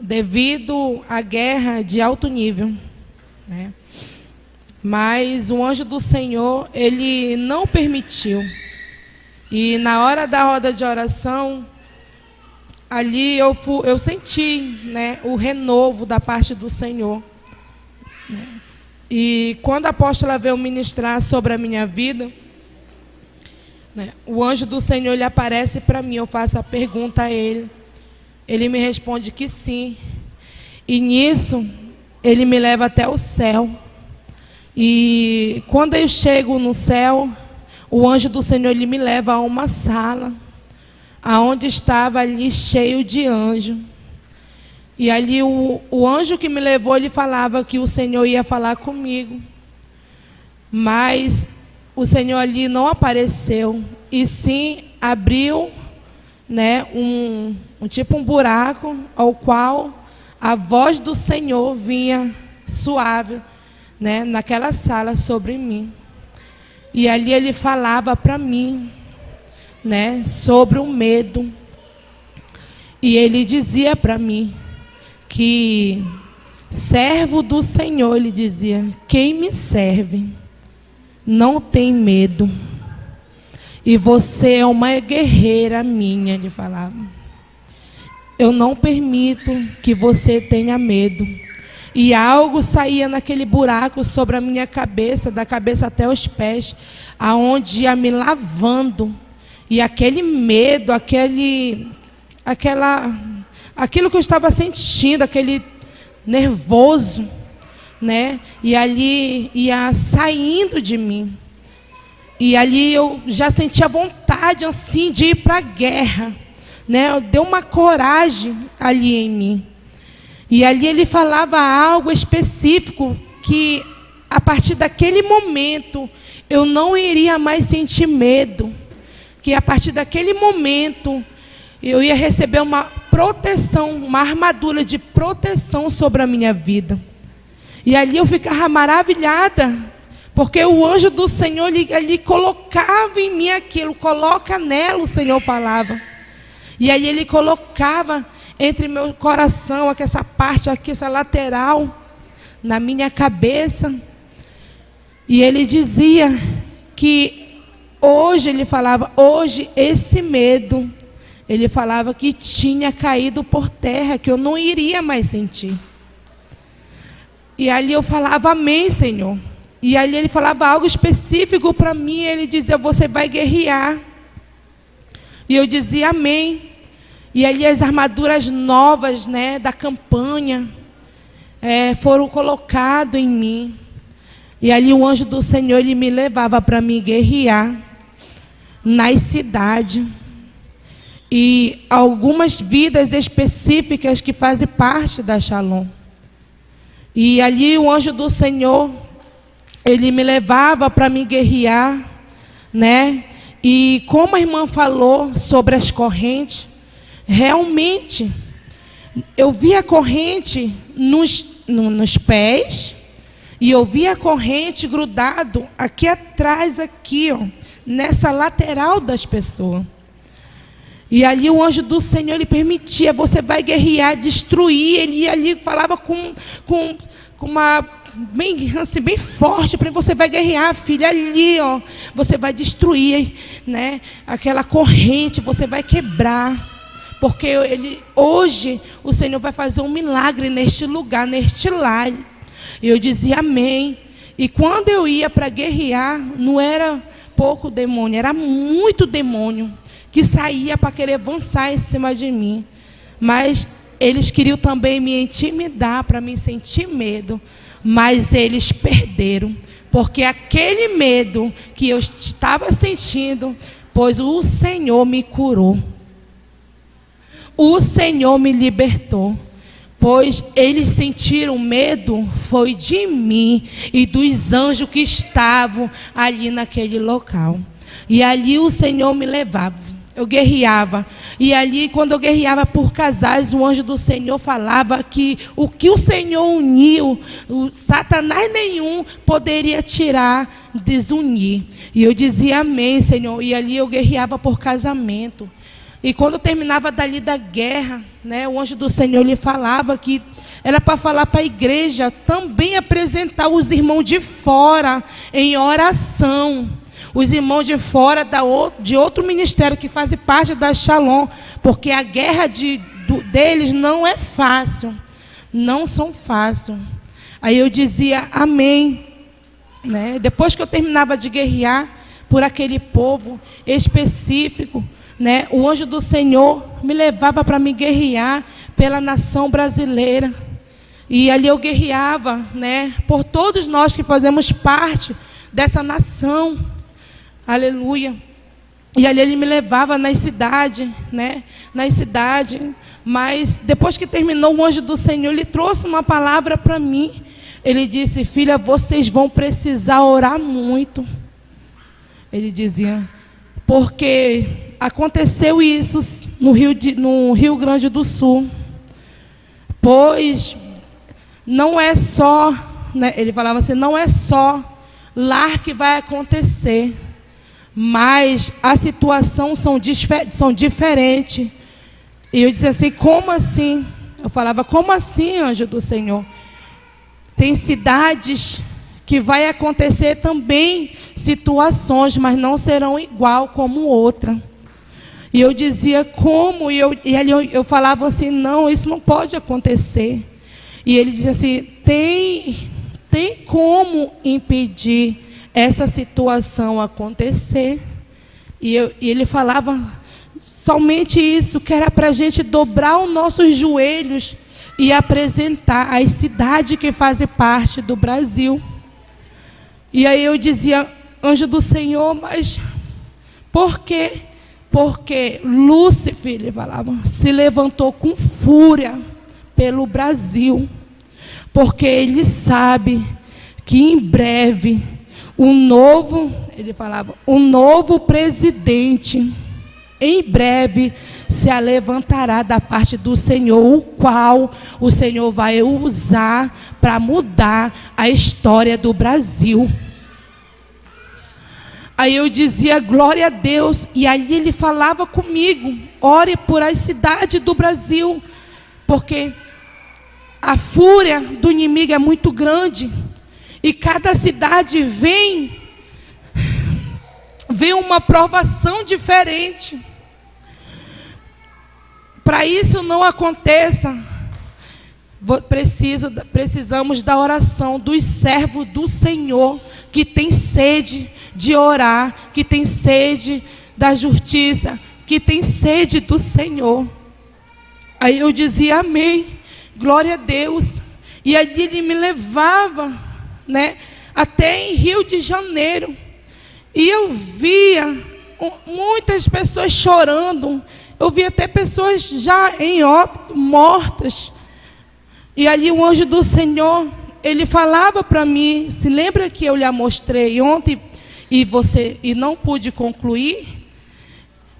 devido à guerra de alto nível, né? Mas o anjo do Senhor, ele não permitiu. E na hora da roda de oração, ali eu senti, né, o renovo da parte do Senhor, né? E quando a apóstola veio ministrar sobre a minha vida, né, o anjo do Senhor ele aparece para mim, eu faço a pergunta a ele. Ele me responde que sim. E nisso, ele me leva até o céu. E quando eu chego no céu, o anjo do Senhor ele me leva a uma sala, aonde estava ali cheio de anjo. E ali o anjo que me levou, ele falava que o Senhor ia falar comigo. Mas o Senhor ali não apareceu, e sim abriu, né, um buraco, ao qual a voz do Senhor vinha suave, né, naquela sala sobre mim. E ali ele falava para mim, né, sobre o medo. E ele dizia para mim que servo do Senhor, ele dizia, quem me serve não tem medo. E você é uma guerreira minha, ele falava. Eu não permito que você tenha medo. E algo saía naquele buraco sobre a minha cabeça, da cabeça até os pés, aonde ia me lavando. E aquele medo, aquilo que eu estava sentindo, aquele nervoso, né? E ali ia saindo de mim. E ali eu já sentia vontade assim de ir para a guerra, né? Deu uma coragem ali em mim. E ali ele falava algo específico que a partir daquele momento eu não iria mais sentir medo, que a partir daquele momento eu ia receber uma proteção, uma armadura de proteção sobre a minha vida. E ali eu ficava maravilhada, porque o anjo do Senhor ele colocava em mim aquilo, coloca nela, o Senhor falava. E aí ele colocava entre meu coração, aqui essa parte aqui, essa lateral, na minha cabeça. E ele dizia que hoje, ele falava, hoje esse medo, ele falava que tinha caído por terra, que eu não iria mais sentir. E ali eu falava, amém, Senhor. E ali ele falava algo específico para mim, ele dizia, você vai guerrear. E eu dizia amém. E ali as armaduras novas, né, da campanha foram colocadas em mim. E ali o anjo do Senhor, ele me levava para me guerrear nas cidades. E algumas vidas específicas que fazem parte da Shalom. E ali o anjo do Senhor, ele me levava para me guerrear, né? E como a irmã falou sobre as correntes, realmente, eu vi a corrente nos pés, e eu vi a corrente grudado aqui atrás, aqui, ó, nessa lateral das pessoas. E ali o anjo do Senhor, ele permitia, você vai guerrear, destruir. Ele ali falava com uma bem, assim, bem forte, para você vai guerrear, filha, ali, ó, você vai destruir, né, aquela corrente, você vai quebrar. Porque hoje o Senhor vai fazer um milagre neste lugar, neste lar. E eu dizia amém. E quando eu ia para guerrear, não era pouco demônio, era muito demônio que saía para querer avançar em cima de mim. Mas eles queriam também me intimidar, para me sentir medo. Mas eles perderam. Porque aquele medo que eu estava sentindo, pois o Senhor me curou. O Senhor me libertou. Pois eles sentiram medo, foi de mim e dos anjos que estavam ali naquele local. E ali o Senhor me levava. Eu guerreava. E ali, quando eu guerreava por casais, o anjo do Senhor falava que o que o Senhor uniu, o Satanás nenhum poderia tirar, desunir. E eu dizia amém, Senhor. E ali eu guerreava por casamento. E quando terminava dali da guerra, né, o anjo do Senhor lhe falava que era para falar para a igreja também apresentar os irmãos de fora em oração. Os irmãos de fora de outro ministério que fazem parte da Shalom, porque a guerra deles não é fácil, não são fáceis. Aí eu dizia amém, né? Depois que eu terminava de guerrear por aquele povo específico, né, o anjo do Senhor me levava para me guerrear pela nação brasileira. E ali eu guerreava, né, por todos nós que fazemos parte dessa nação. Aleluia. E ali ele me levava nas cidades, né? Nas cidades. Mas depois que terminou, o anjo do Senhor, ele trouxe uma palavra para mim. Ele disse: filha, vocês vão precisar orar muito. Ele dizia, porque aconteceu isso no Rio Grande do Sul. Pois não é só, né? Ele falava assim, não é só lá que vai acontecer. Mas a situação são diferentes. E eu dizia assim, como assim? Eu falava, como assim, anjo do Senhor? Tem cidades que vai acontecer também situações, mas não serão igual como outra. E eu dizia, como? E ali eu falava assim, não, isso não pode acontecer. E ele dizia assim, tem como impedir essa situação acontecer. E ele falava somente isso, que era para a gente dobrar os nossos joelhos e apresentar as cidades que fazem parte do Brasil. E aí eu dizia, anjo do Senhor, mas por quê? Porque Lúcifer, ele falava, se levantou com fúria pelo Brasil, porque ele sabe que em breve ele falava, o novo presidente, em breve, se levantará da parte do Senhor, o qual o Senhor vai usar para mudar a história do Brasil. Aí eu dizia, glória a Deus, e ali ele falava comigo, ore por as cidades do Brasil, porque a fúria do inimigo é muito grande. E cada cidade vem uma provação diferente. Para isso não aconteça, precisamos da oração dos servos do Senhor, que tem sede de orar, que tem sede da justiça, que tem sede do Senhor. Aí eu dizia amém, glória a Deus. E aí ele me levava, né, até em Rio de Janeiro. E eu via muitas pessoas chorando. Eu via até pessoas já em óbito, mortas. E ali o anjo do Senhor, ele falava para mim, se lembra que eu lhe mostrei ontem e não pude concluir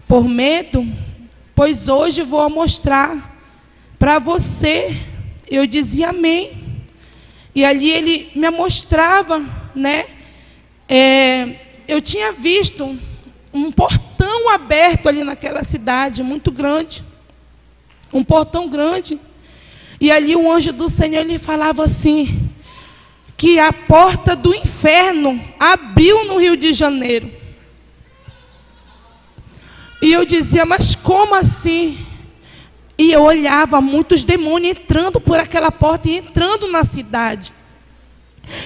por medo? Pois hoje vou mostrar para você. Eu dizia amém. E ali ele me mostrava, né? Eu tinha visto um portão aberto ali naquela cidade, muito grande. Um portão grande. E ali o anjo do Senhor, ele falava assim, que a porta do inferno abriu no Rio de Janeiro. E eu dizia, mas como assim? E eu olhava muitos demônios entrando por aquela porta e entrando na cidade.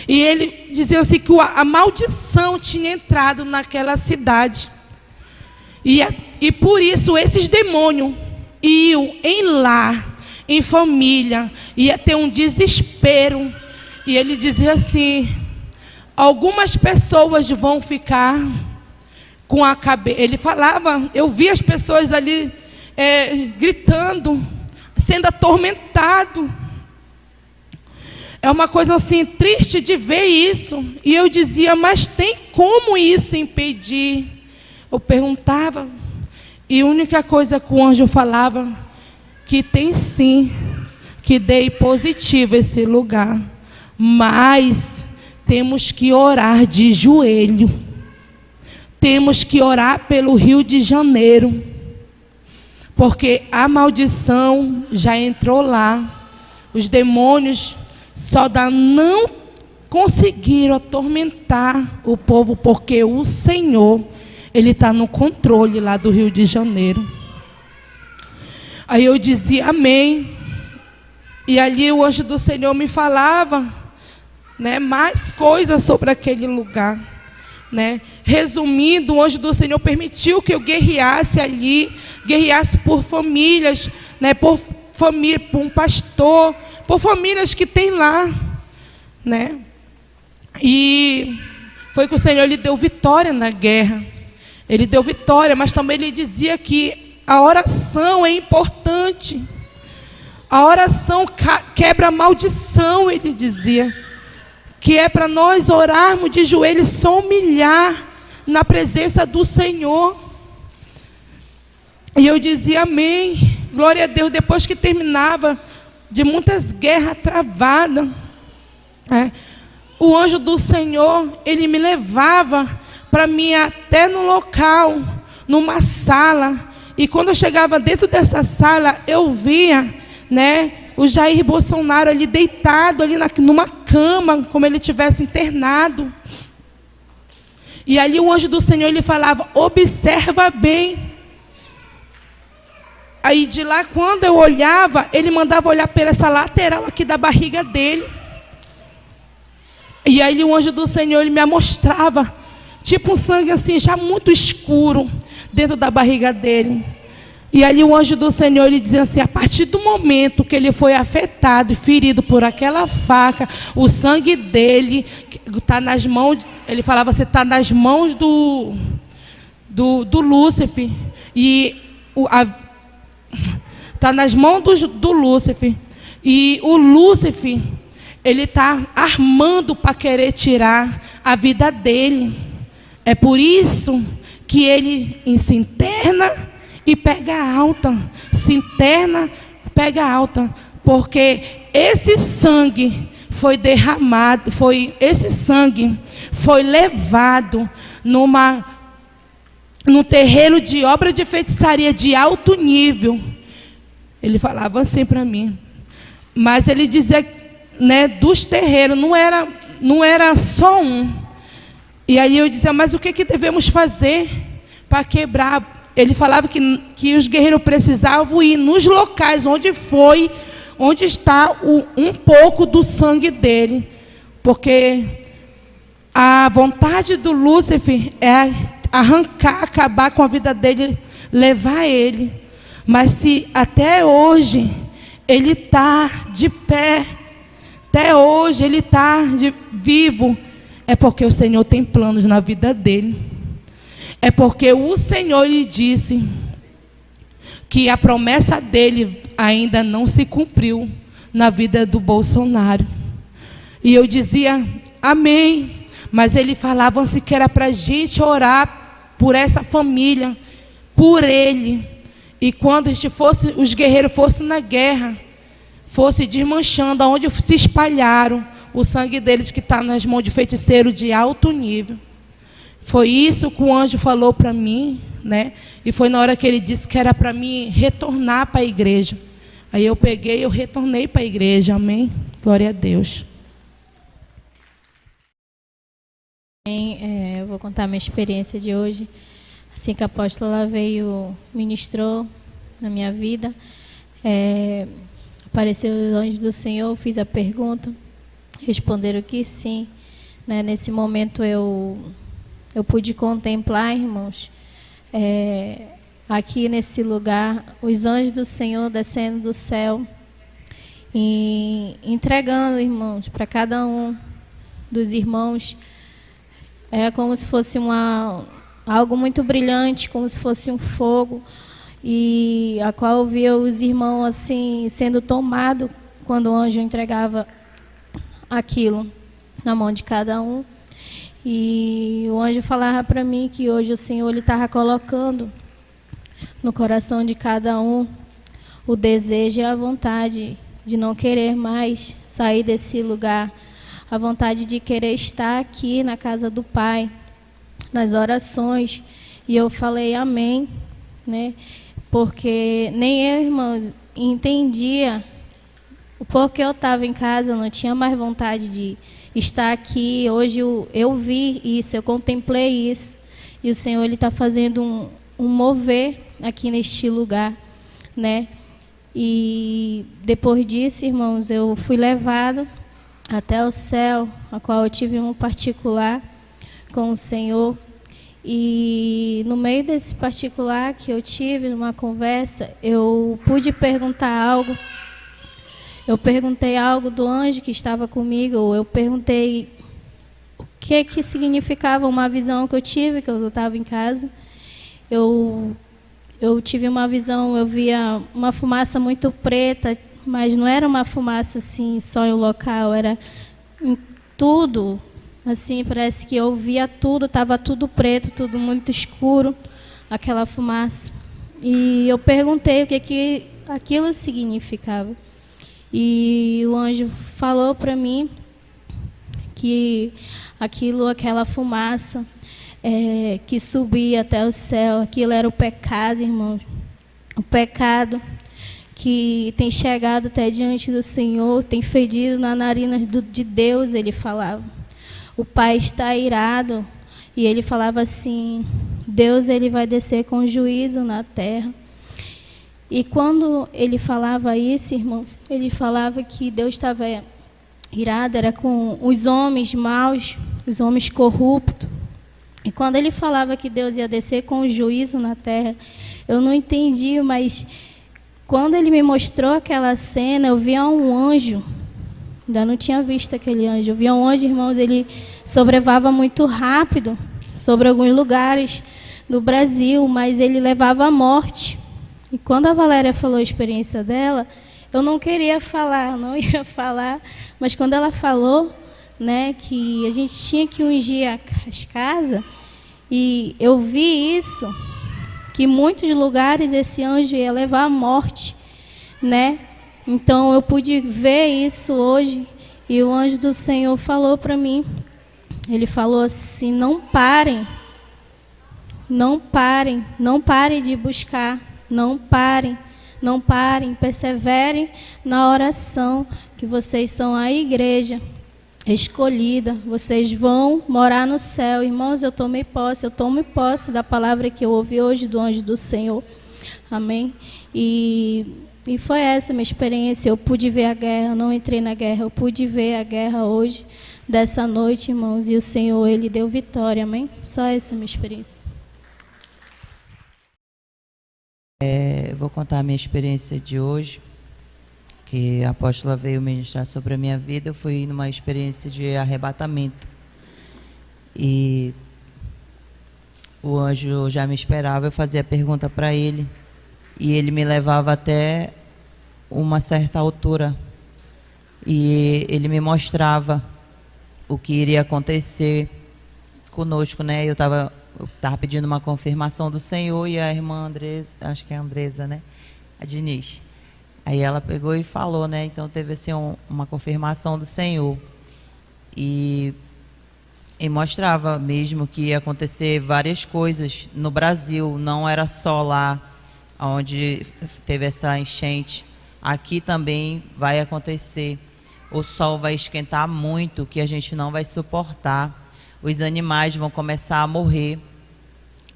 E ele dizia assim que a maldição tinha entrado naquela cidade. E por isso esses demônios iam em lar, em família, ia ter um desespero. E ele dizia assim, algumas pessoas vão ficar com a cabeça. Ele falava, eu vi as pessoas ali gritando, sendo atormentado. É uma coisa assim triste de ver isso. E eu dizia, mas tem como isso impedir? Eu perguntava, e a única coisa que o anjo falava, que tem sim, que dei positivo esse lugar, mas temos que orar de joelho. Temos que orar pelo Rio de Janeiro, porque a maldição já entrou lá. Os demônios só não conseguiram atormentar o povo, porque o Senhor, Ele está no controle lá do Rio de Janeiro. Aí eu dizia amém. E ali o anjo do Senhor me falava, né, mais coisas sobre aquele lugar. Né? Resumindo, o anjo do Senhor permitiu que eu guerreasse ali, guerreasse por famílias, né? Por família, por um pastor, por famílias que tem lá, né? E foi que o Senhor lhe deu vitória na guerra. Ele deu vitória, mas também ele dizia que a oração é importante. A oração quebra a maldição, ele dizia. Que é para nós orarmos de joelhos, só humilhar na presença do Senhor. E eu dizia amém, glória a Deus. Depois que terminava de muitas guerras travadas, o anjo do Senhor, ele me levava para mim até no local, numa sala. E quando eu chegava dentro dessa sala, eu via, né, o Jair Bolsonaro ali deitado ali numa cama, como ele tivesse internado. E ali o anjo do Senhor, ele falava, observa bem. Aí de lá, quando eu olhava, ele mandava olhar pela essa lateral aqui da barriga dele. E aí o anjo do Senhor, ele me mostrava, tipo um sangue assim, já muito escuro, dentro da barriga dele. E ali o anjo do Senhor, ele dizia assim, a partir do momento que ele foi afetado, ferido por aquela faca, o sangue dele está nas mãos, ele falava, você está nas mãos do Lúcifer, e está nas mãos do Lúcifer, e o Lúcifer, ele está armando para querer tirar a vida dele. É por isso que ele se interna e pega alta, se interna, pega alta, porque esse sangue foi derramado, esse sangue foi levado num terreiro de obra de feitiçaria de alto nível. Ele falava assim para mim, mas ele dizia, né, dos terreiros, não era só um. E aí eu dizia, mas o que devemos fazer para quebrar? Ele falava que os guerreiros precisavam ir nos locais onde está um pouco do sangue dele. Porque a vontade do Lúcifer é arrancar, acabar com a vida dele levar ele. Mas se até hoje ele está de pé, até hoje ele está vivo, é porque o Senhor tem planos na vida dele. É porque o Senhor lhe disse que a promessa dele ainda não se cumpriu na vida do Bolsonaro. E eu dizia, amém. Mas ele falava assim que era para a gente orar por essa família, por ele. E quando a gente fosse, os guerreiros fossem na guerra, fosse desmanchando, aonde se espalharam, o sangue deles que está nas mãos de feiticeiro de alto nível. Foi isso que o anjo falou para mim, né? E foi na hora que ele disse que era para mim retornar para a igreja. Aí eu peguei e eu retornei para a igreja, amém? Glória a Deus. Eu vou contar minha experiência de hoje. Assim que a apóstola veio, ministrou na minha vida, apareceu os anjos do Senhor, fiz a pergunta, responderam que sim. Né? Nesse momento eu pude contemplar, irmãos, aqui nesse lugar, os anjos do Senhor descendo do céu e entregando, irmãos, para cada um dos irmãos. É como se fosse algo muito brilhante, como se fosse um fogo, e a qual eu via os irmãos assim sendo tomados quando o anjo entregava aquilo na mão de cada um. E o anjo falava para mim que hoje o Senhor estava colocando no coração de cada um o desejo e a vontade de não querer mais sair desse lugar, a vontade de querer estar aqui na casa do Pai, nas orações. E eu falei amém, né? Porque nem eu, irmãos, entendia o porquê eu estava em casa, eu não tinha mais vontade de estar aqui. Hoje eu vi isso, eu contemplei isso, e o Senhor está fazendo um mover aqui neste lugar, né? E depois disso, irmãos, eu fui levado até o céu, a qual eu tive um particular com o Senhor. E no meio desse particular que eu tive, numa conversa, eu pude perguntar algo. Eu perguntei algo do anjo que estava comigo. Eu perguntei o que significava uma visão que eu tive, que eu estava em casa. Eu tive uma visão, eu via uma fumaça muito preta, mas não era uma fumaça assim só em um local, era em tudo. Assim, parece que eu via tudo, estava tudo preto, tudo muito escuro, aquela fumaça. E eu perguntei o que aquilo significava. E o anjo falou para mim que aquela fumaça que subia até o céu, aquilo era o pecado, irmão. O pecado que tem chegado até diante do Senhor, tem fedido na narina de Deus, ele falava. O Pai está irado, e ele falava assim, Deus ele vai descer com juízo na terra. E quando ele falava isso, irmão, ele falava que Deus estava irado, era com os homens maus, os homens corruptos. E quando ele falava que Deus ia descer com juízo na terra, eu não entendi, mas quando ele me mostrou aquela cena, eu via um anjo. Ainda não tinha visto aquele anjo. Eu via um anjo, irmãos, ele sobrevoava muito rápido sobre alguns lugares do Brasil, mas ele levava a morte. E quando a Valéria falou a experiência dela, eu não queria falar, não ia falar, mas quando ela falou, né, que a gente tinha que ungir as casas, e eu vi isso, que em muitos lugares esse anjo ia levar a morte, né? Então, eu pude ver isso hoje, e o anjo do Senhor falou para mim, ele falou assim, não parem de buscar, não parem, perseverem na oração, que vocês são a igreja escolhida, vocês vão morar no céu. Irmãos, eu tomo posse da palavra que eu ouvi hoje do anjo do Senhor, amém? E foi essa a minha experiência. Eu pude ver a guerra, eu não entrei na guerra, eu pude ver a guerra hoje, dessa noite, irmãos, e o Senhor, ele deu vitória, amém? Só essa é a minha experiência. Vou contar a minha experiência de hoje, que a apóstola veio ministrar sobre a minha vida. Eu fui numa experiência de arrebatamento. E o anjo já me esperava, eu fazia pergunta para ele, e ele me levava até uma certa altura, e ele me mostrava o que iria acontecer conosco, né? Eu estava pedindo uma confirmação do Senhor, e a irmã Andresa, acho que é a Andresa, né? A Diniz. Aí ela pegou e falou, né? Então teve assim uma confirmação do Senhor. E mostrava mesmo que ia acontecer várias coisas no Brasil, não era só lá onde teve essa enchente. Aqui também vai acontecer. O sol vai esquentar muito, que a gente não vai suportar. Os animais vão começar a morrer.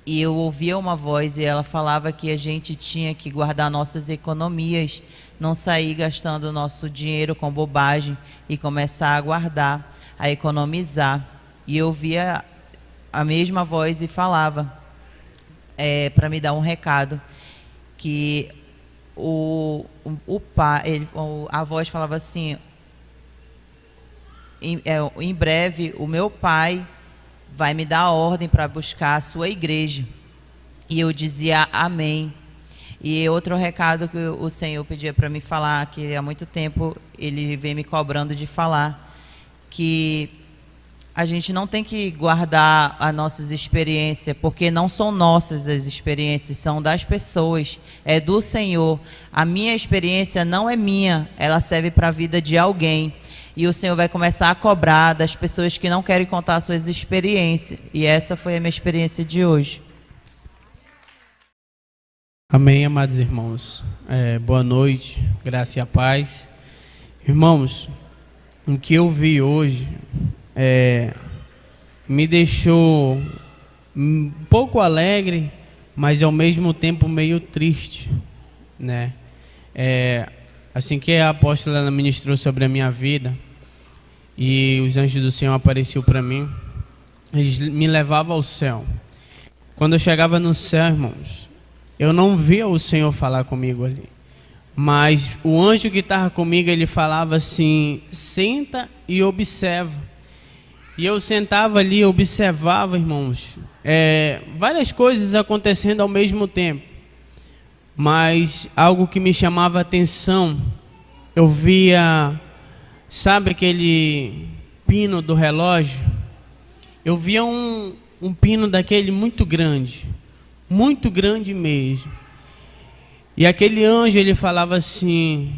E eu ouvia uma voz e ela falava que a gente tinha que guardar nossas economias, não sair gastando nosso dinheiro com bobagem e começar a guardar, a economizar. E eu ouvia a mesma voz e falava para me dar um recado, que a voz falava assim: em breve o meu pai vai me dar ordem para buscar a sua igreja. E eu dizia amém. E outro recado que o Senhor pedia para me falar, que há muito tempo ele vem me cobrando de falar, que a gente não tem que guardar as nossas experiências, porque não são nossas as experiências, são das pessoas, é do Senhor. A minha experiência não é minha, ela serve para a vida de alguém. E o Senhor vai começar a cobrar das pessoas que não querem contar suas experiências. E essa foi a minha experiência de hoje. Amém, amados irmãos. Boa noite, graça e a paz. Irmãos, o que eu vi hoje me deixou um pouco alegre, mas ao mesmo tempo meio triste, né? Assim que a apóstola ministrou sobre a minha vida e os anjos do Senhor apareciam para mim, eles me levavam ao céu. Quando eu chegava no céu, irmãos, eu não via o Senhor falar comigo ali, mas o anjo que estava comigo, ele falava assim: senta e observa. E eu sentava ali, observava, irmãos, várias coisas acontecendo ao mesmo tempo. Mas algo que me chamava a atenção, eu via, sabe aquele pino do relógio? Eu via um pino daquele muito grande mesmo. E aquele anjo, ele falava assim: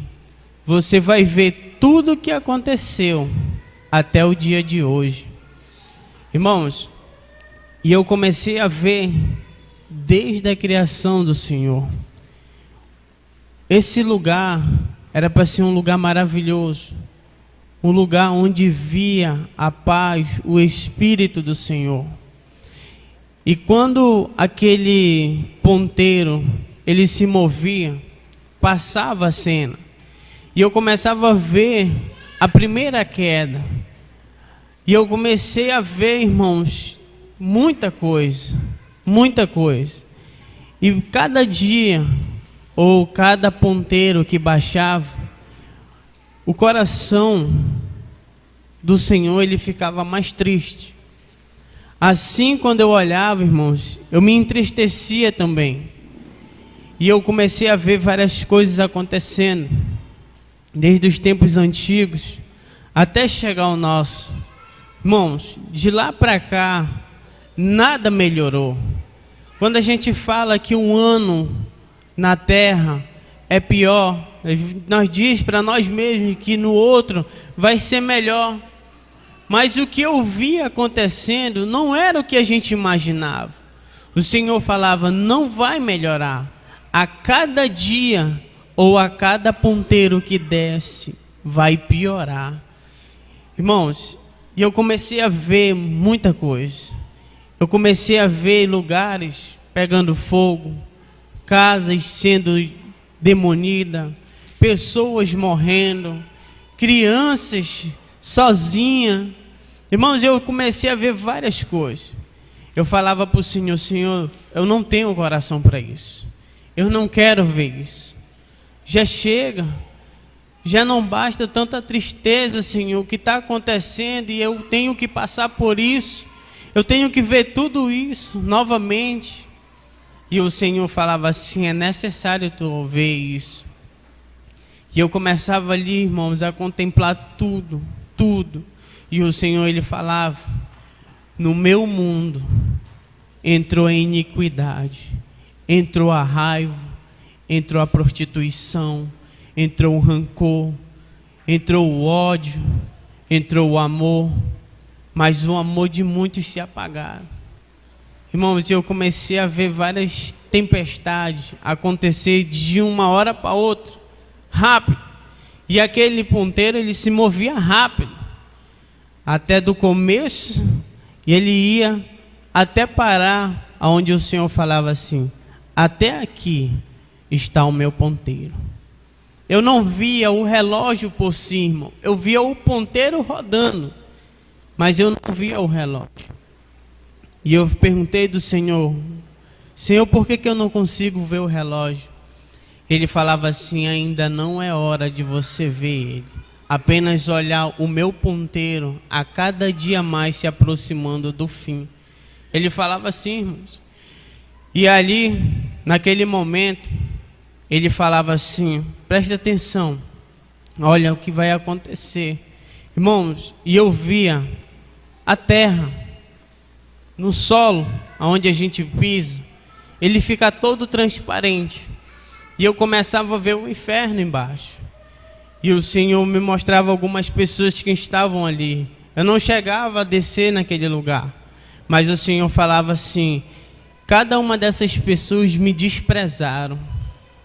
você vai ver tudo o que aconteceu até o dia de hoje. Irmãos, e eu comecei a ver desde a criação do Senhor. Esse lugar era para ser um lugar maravilhoso, um lugar onde via a paz, o Espírito do Senhor. E quando aquele ponteiro, ele se movia, passava a cena, e eu começava a ver a primeira queda. E eu comecei a ver, irmãos, muita coisa. E cada dia, ou cada ponteiro que baixava, o coração do Senhor, ele ficava mais triste. Assim, quando eu olhava, irmãos, eu me entristecia também. E eu comecei a ver várias coisas acontecendo, desde os tempos antigos até chegar ao nosso. Irmãos, de lá para cá, nada melhorou. Quando a gente fala que um ano na terra é pior, nós diz para nós mesmos que no outro vai ser melhor. Mas o que eu via acontecendo não era o que a gente imaginava. O Senhor falava: não vai melhorar. A cada dia ou a cada ponteiro que desce, vai piorar. Irmãos, e eu comecei a ver muita coisa. Eu comecei a ver lugares pegando fogo, casas sendo demolidas, pessoas morrendo, crianças sozinhas. Irmãos, eu comecei a ver várias coisas. Eu falava para o Senhor: Senhor, eu não tenho coração para isso. Eu não quero ver isso. Já chega. Já não basta tanta tristeza, Senhor, o que está acontecendo, e eu tenho que passar por isso. Eu tenho que ver tudo isso novamente. E o Senhor falava assim: é necessário tu ver isso. E eu começava ali, irmãos, a contemplar tudo, tudo. E o Senhor, Ele falava: no meu mundo entrou a iniquidade, entrou a raiva, entrou a prostituição, entrou o rancor, entrou o ódio, entrou o amor, mas o amor de muitos se apagaram. Irmãos, eu comecei a ver várias tempestades acontecer de uma hora para outra, rápido. E aquele ponteiro, ele se movia rápido, até do começo, e ele ia até parar aonde o Senhor falava assim: até aqui está o meu ponteiro. Eu não via o relógio por cima, eu via o ponteiro rodando, mas eu não via o relógio. E eu perguntei do Senhor: Senhor, por que eu não consigo ver o relógio? Ele falava assim: ainda não é hora de você ver ele, apenas olhar o meu ponteiro a cada dia mais se aproximando do fim. Ele falava assim, irmãos. E ali, naquele momento, ele falava assim: preste atenção, olha o que vai acontecer. Irmãos, e eu via a terra, no solo, onde a gente pisa, ele fica todo transparente. E eu começava a ver o inferno embaixo. E o Senhor me mostrava algumas pessoas que estavam ali. Eu não chegava a descer naquele lugar, mas o Senhor falava assim: cada uma dessas pessoas me desprezaram,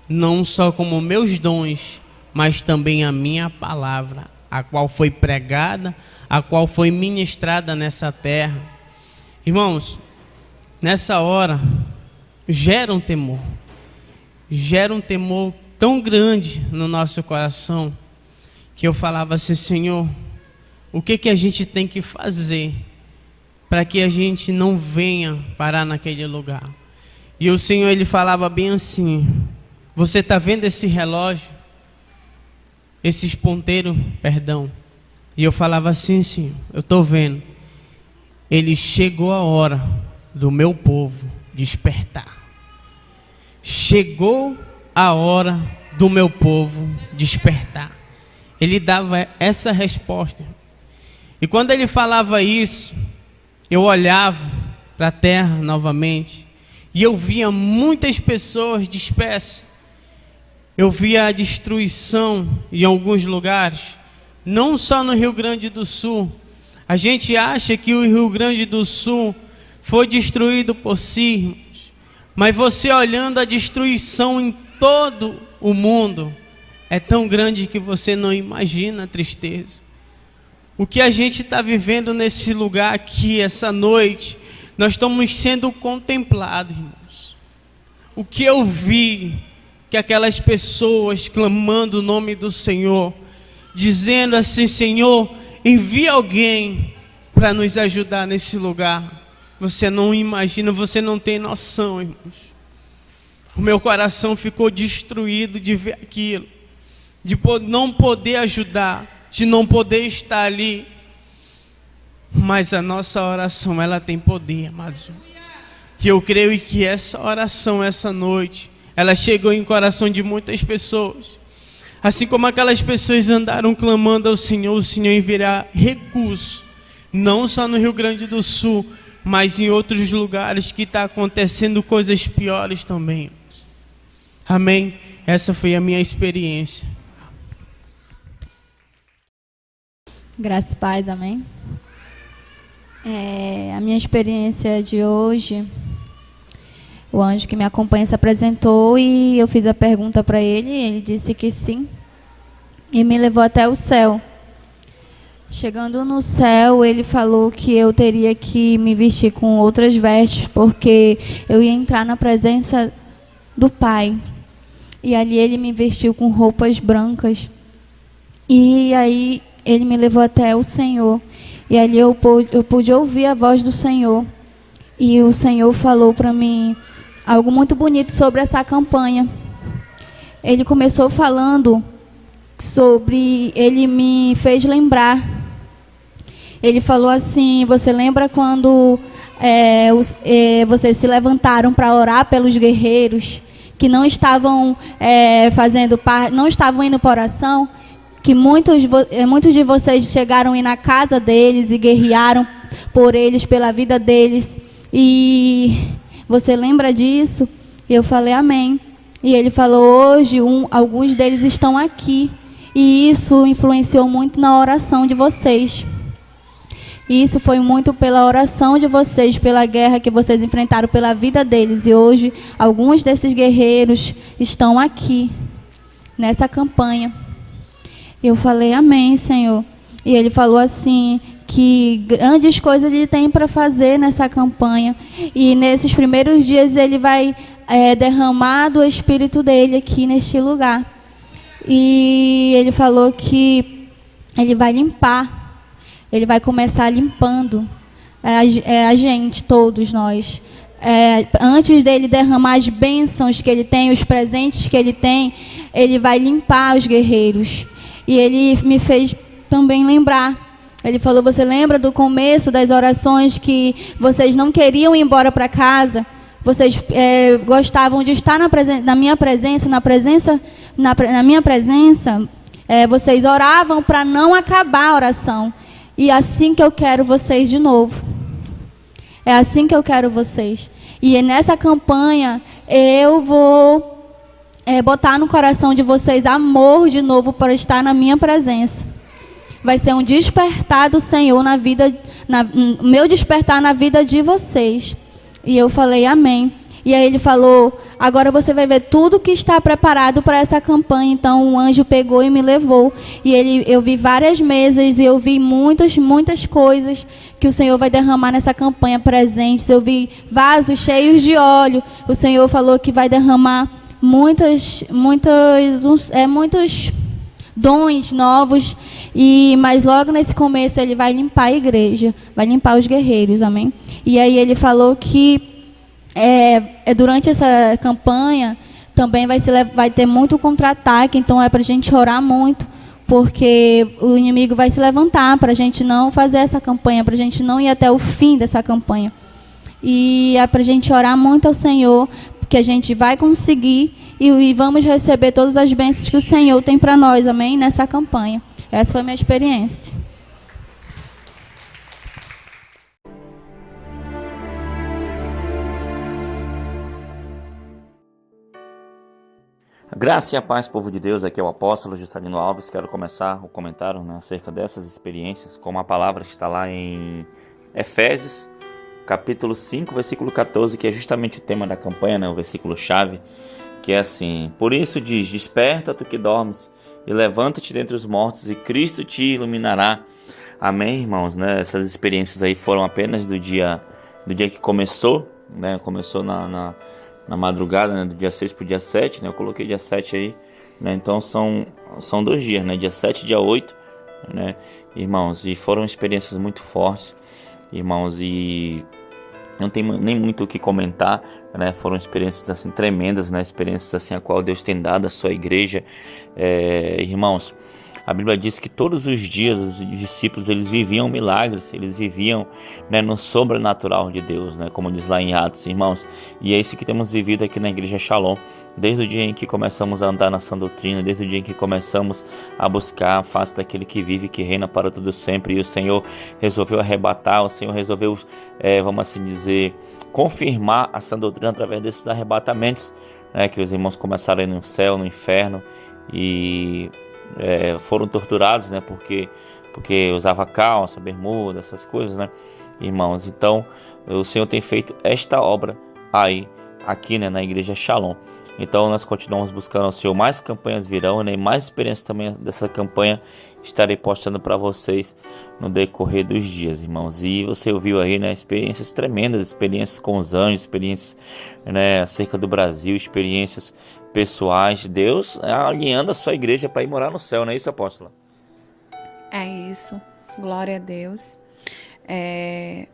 não só como meus dons, mas também a minha palavra, a qual foi pregada, a qual foi ministrada nessa terra. Irmãos, nessa hora gera um temor tão grande no nosso coração, que eu falava assim: Senhor, o que a gente tem que fazer para que a gente não venha parar naquele lugar? E o Senhor, Ele falava bem assim: você está vendo esse relógio, esses ponteiros, perdão? E eu falava assim: Senhor, eu estou vendo. Ele chegou a hora do meu povo despertar. Chegou a hora do meu povo despertar. Ele dava essa resposta. E quando ele falava isso, eu olhava para a terra novamente e eu via muitas pessoas dispersas. Eu via a destruição em alguns lugares, não só no Rio Grande do Sul. A gente acha que o Rio Grande do Sul foi destruído por si, mas você olhando a destruição em todo o mundo, é tão grande que você não imagina a tristeza. O que a gente está vivendo nesse lugar aqui, essa noite, nós estamos sendo contemplados, irmãos. O que eu vi, que aquelas pessoas clamando o nome do Senhor, dizendo assim: Senhor, envia alguém para nos ajudar nesse lugar. Você não imagina, você não tem noção, irmãos. O meu coração ficou destruído de ver aquilo, de não poder ajudar, de não poder estar ali. Mas a nossa oração, ela tem poder, amados. E eu creio que essa oração, essa noite, ela chegou em coração de muitas pessoas. Assim como aquelas pessoas andaram clamando ao Senhor, o Senhor enviará recursos, não só no Rio Grande do Sul, mas em outros lugares que está acontecendo coisas piores também. Amém? Essa foi a minha experiência. Graças e paz, amém? A minha experiência de hoje, o anjo que me acompanha se apresentou e eu fiz a pergunta para ele, ele disse que sim, e me levou até o céu. Chegando no céu, ele falou que eu teria que me vestir com outras vestes, porque eu ia entrar na presença do Pai. E ali ele me vestiu com roupas brancas. E aí ele me levou até o Senhor. E ali eu pude ouvir a voz do Senhor. E o Senhor falou para mim algo muito bonito sobre essa campanha. Ele começou falando sobre, ele me fez lembrar. Ele falou assim: você lembra quando vocês se levantaram para orar pelos guerreiros que não estavam não estavam indo para oração, que muitos de vocês chegaram a ir na casa deles e guerrearam por eles, pela vida deles, e você lembra disso? Eu falei amém. E ele falou: hoje alguns deles estão aqui, e isso influenciou muito na oração de vocês. Isso foi muito pela oração de vocês, pela guerra que vocês enfrentaram, pela vida deles. E hoje, alguns desses guerreiros estão aqui, nessa campanha. Eu falei amém, Senhor. E ele falou assim, que grandes coisas ele tem para fazer nessa campanha. E nesses primeiros dias ele vai derramar do Espírito dele aqui neste lugar. E ele falou que ele vai limpar. Ele vai começar limpando a gente, todos nós. Antes dele derramar as bênçãos que ele tem, os presentes que ele tem, ele vai limpar os guerreiros. E ele me fez também lembrar. Ele falou: você lembra do começo das orações que vocês não queriam ir embora para casa? Vocês gostavam de estar na minha presença, na minha presença. Vocês oravam para não acabar a oração. E é assim que eu quero vocês de novo. É assim que eu quero vocês. E nessa campanha eu vou botar no coração de vocês amor de novo para estar na minha presença. Vai ser um despertar do Senhor na vida, meu despertar na vida de vocês. E eu falei amém. E aí ele falou: agora você vai ver tudo que está preparado para essa campanha. Então o anjo pegou e me levou. E eu vi várias mesas e eu vi muitas coisas que o Senhor vai derramar nessa campanha, presentes. Eu vi vasos cheios de óleo. O Senhor falou que vai derramar muitos dons novos. Mas logo nesse começo ele vai limpar a igreja, vai limpar os guerreiros, amém? E aí ele falou que durante essa campanha também vai ter muito contra-ataque, então é para a gente orar muito, porque o inimigo vai se levantar para a gente não fazer essa campanha, para a gente não ir até o fim dessa campanha. E é para a gente orar muito ao Senhor, porque a gente vai conseguir e vamos receber todas as bênçãos que o Senhor tem para nós, amém? Nessa campanha. Essa foi a minha experiência. Graça e a paz, povo de Deus. Aqui é o apóstolo Juscelino Alves. Quero começar o comentário acerca dessas experiências com uma palavra que está lá em Efésios, capítulo 5, versículo 14, que é justamente o tema da campanha, o versículo-chave, que é assim: por isso diz, desperta tu que dormes, e levanta-te dentre os mortos, e Cristo te iluminará. Amém, irmãos? Essas experiências aí foram apenas do dia que começou, começou na madrugada, do dia 6 para o dia 7, eu coloquei dia 7 aí, então são 2 dias, dia 7 e dia 8, irmãos, e foram experiências muito fortes, irmãos, e não tem nem muito o que comentar, foram experiências assim tremendas, experiências assim a qual Deus tem dado à sua igreja, irmãos. A Bíblia diz que todos os dias os discípulos eles viviam milagres, eles viviam no sobrenatural de Deus, como diz lá em Atos, irmãos. E é isso que temos vivido aqui na Igreja Shalom, desde o dia em que começamos a andar na sã doutrina, desde o dia em que começamos a buscar a face daquele que vive e que reina para tudo sempre. E o Senhor resolveu arrebatar, o Senhor resolveu, vamos assim dizer, confirmar a sã doutrina através desses arrebatamentos, que os irmãos começaram a ir no céu, no inferno, e foram torturados, porque usava calça, bermuda, essas coisas, irmãos. Então o Senhor tem feito esta obra aqui, na Igreja Shalom. Então nós continuamos buscando ao Senhor. Mais campanhas virão, e mais experiências também dessa campanha estarei postando para vocês no decorrer dos dias, irmãos. E você ouviu aí, experiências tremendas, experiências com os anjos, experiências acerca do Brasil, experiências pessoais. Deus alinhando a sua igreja para ir morar no céu, não é isso, apóstola? É isso, glória a Deus.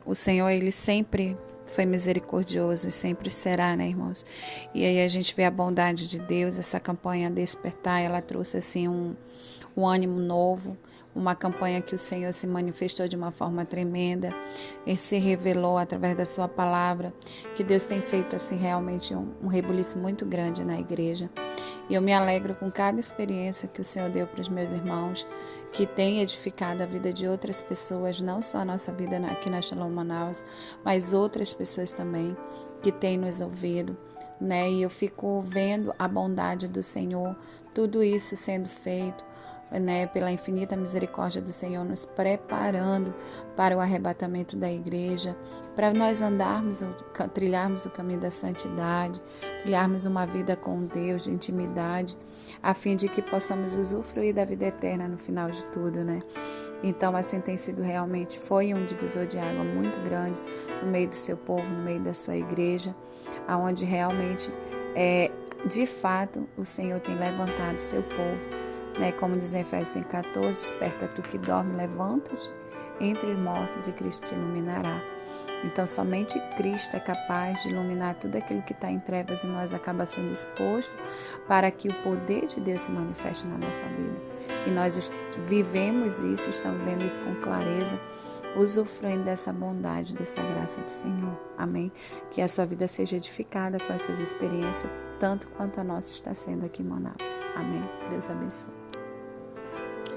O Senhor, Ele sempre foi misericordioso e sempre será, né, irmãos? E aí a gente vê a bondade de Deus. Essa campanha Despertar, ela trouxe assim um ânimo novo, uma campanha que o Senhor se manifestou de uma forma tremenda, Ele se revelou através da sua palavra, que Deus tem feito assim realmente um rebuliço muito grande na igreja. E eu me alegro com cada experiência que o Senhor deu para os meus irmãos, que tem edificado a vida de outras pessoas, não só a nossa vida aqui na Shalom Manaus, mas outras pessoas também que têm nos ouvido, né? E eu fico vendo a bondade do Senhor, tudo isso sendo feito, né, pela infinita misericórdia do Senhor, nos preparando para o arrebatamento da igreja, para nós trilharmos o caminho da santidade, trilharmos uma vida com Deus, de intimidade, a fim de que possamos usufruir da vida eterna no final de tudo, né? Então, assim tem sido realmente, foi um divisor de água muito grande no meio do seu povo, no meio da sua igreja, aonde realmente, de fato, o Senhor tem levantado o seu povo, né? Como diz em Efésios 5,14, desperta tu que dorme, levanta-te entre os mortos e Cristo te iluminará. Então, somente Cristo é capaz de iluminar tudo aquilo que está em trevas, e nós acaba sendo exposto para que o poder de Deus se manifeste na nossa vida. E nós vivemos isso, estamos vendo isso com clareza, usufruindo dessa bondade, dessa graça do Senhor. Amém? Que a sua vida seja edificada com essas experiências, tanto quanto a nossa está sendo aqui em Manaus. Amém? Deus abençoe.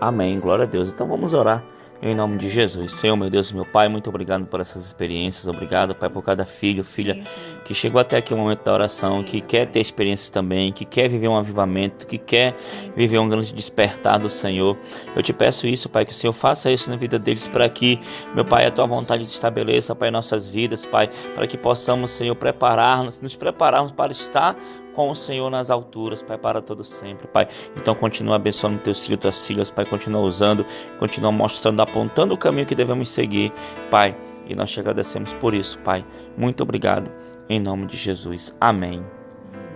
Amém, glória a Deus. Então vamos orar em nome de Jesus. Senhor, meu Deus, meu Pai, muito obrigado por essas experiências. Obrigado, Pai, por cada filho, filha que chegou até aqui o momento da oração, que quer ter experiências também, que quer viver um avivamento, que quer viver um grande despertar do Senhor. Eu te peço isso, Pai, que o Senhor faça isso na vida deles, para que, meu Pai, a Tua vontade se estabeleça, Pai, em nossas vidas, Pai, para que possamos, Senhor, nos prepararmos para estar com o Senhor nas alturas, Pai, para todo sempre, Pai. Então continua abençoando teus filhos, tuas filhas, Pai, continua usando, continua mostrando, apontando o caminho que devemos seguir, Pai, e nós te agradecemos por isso, Pai. Muito obrigado, em nome de Jesus. Amém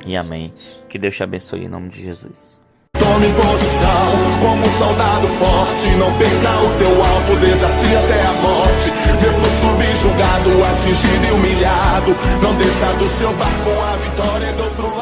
e amém. Que Deus te abençoe em nome de Jesus. Tome posição como um soldado forte, não perca o teu alvo, desafia até a morte. Mesmo subjugado, atingido e humilhado, não desça do seu barco, a vitória é do outro lado.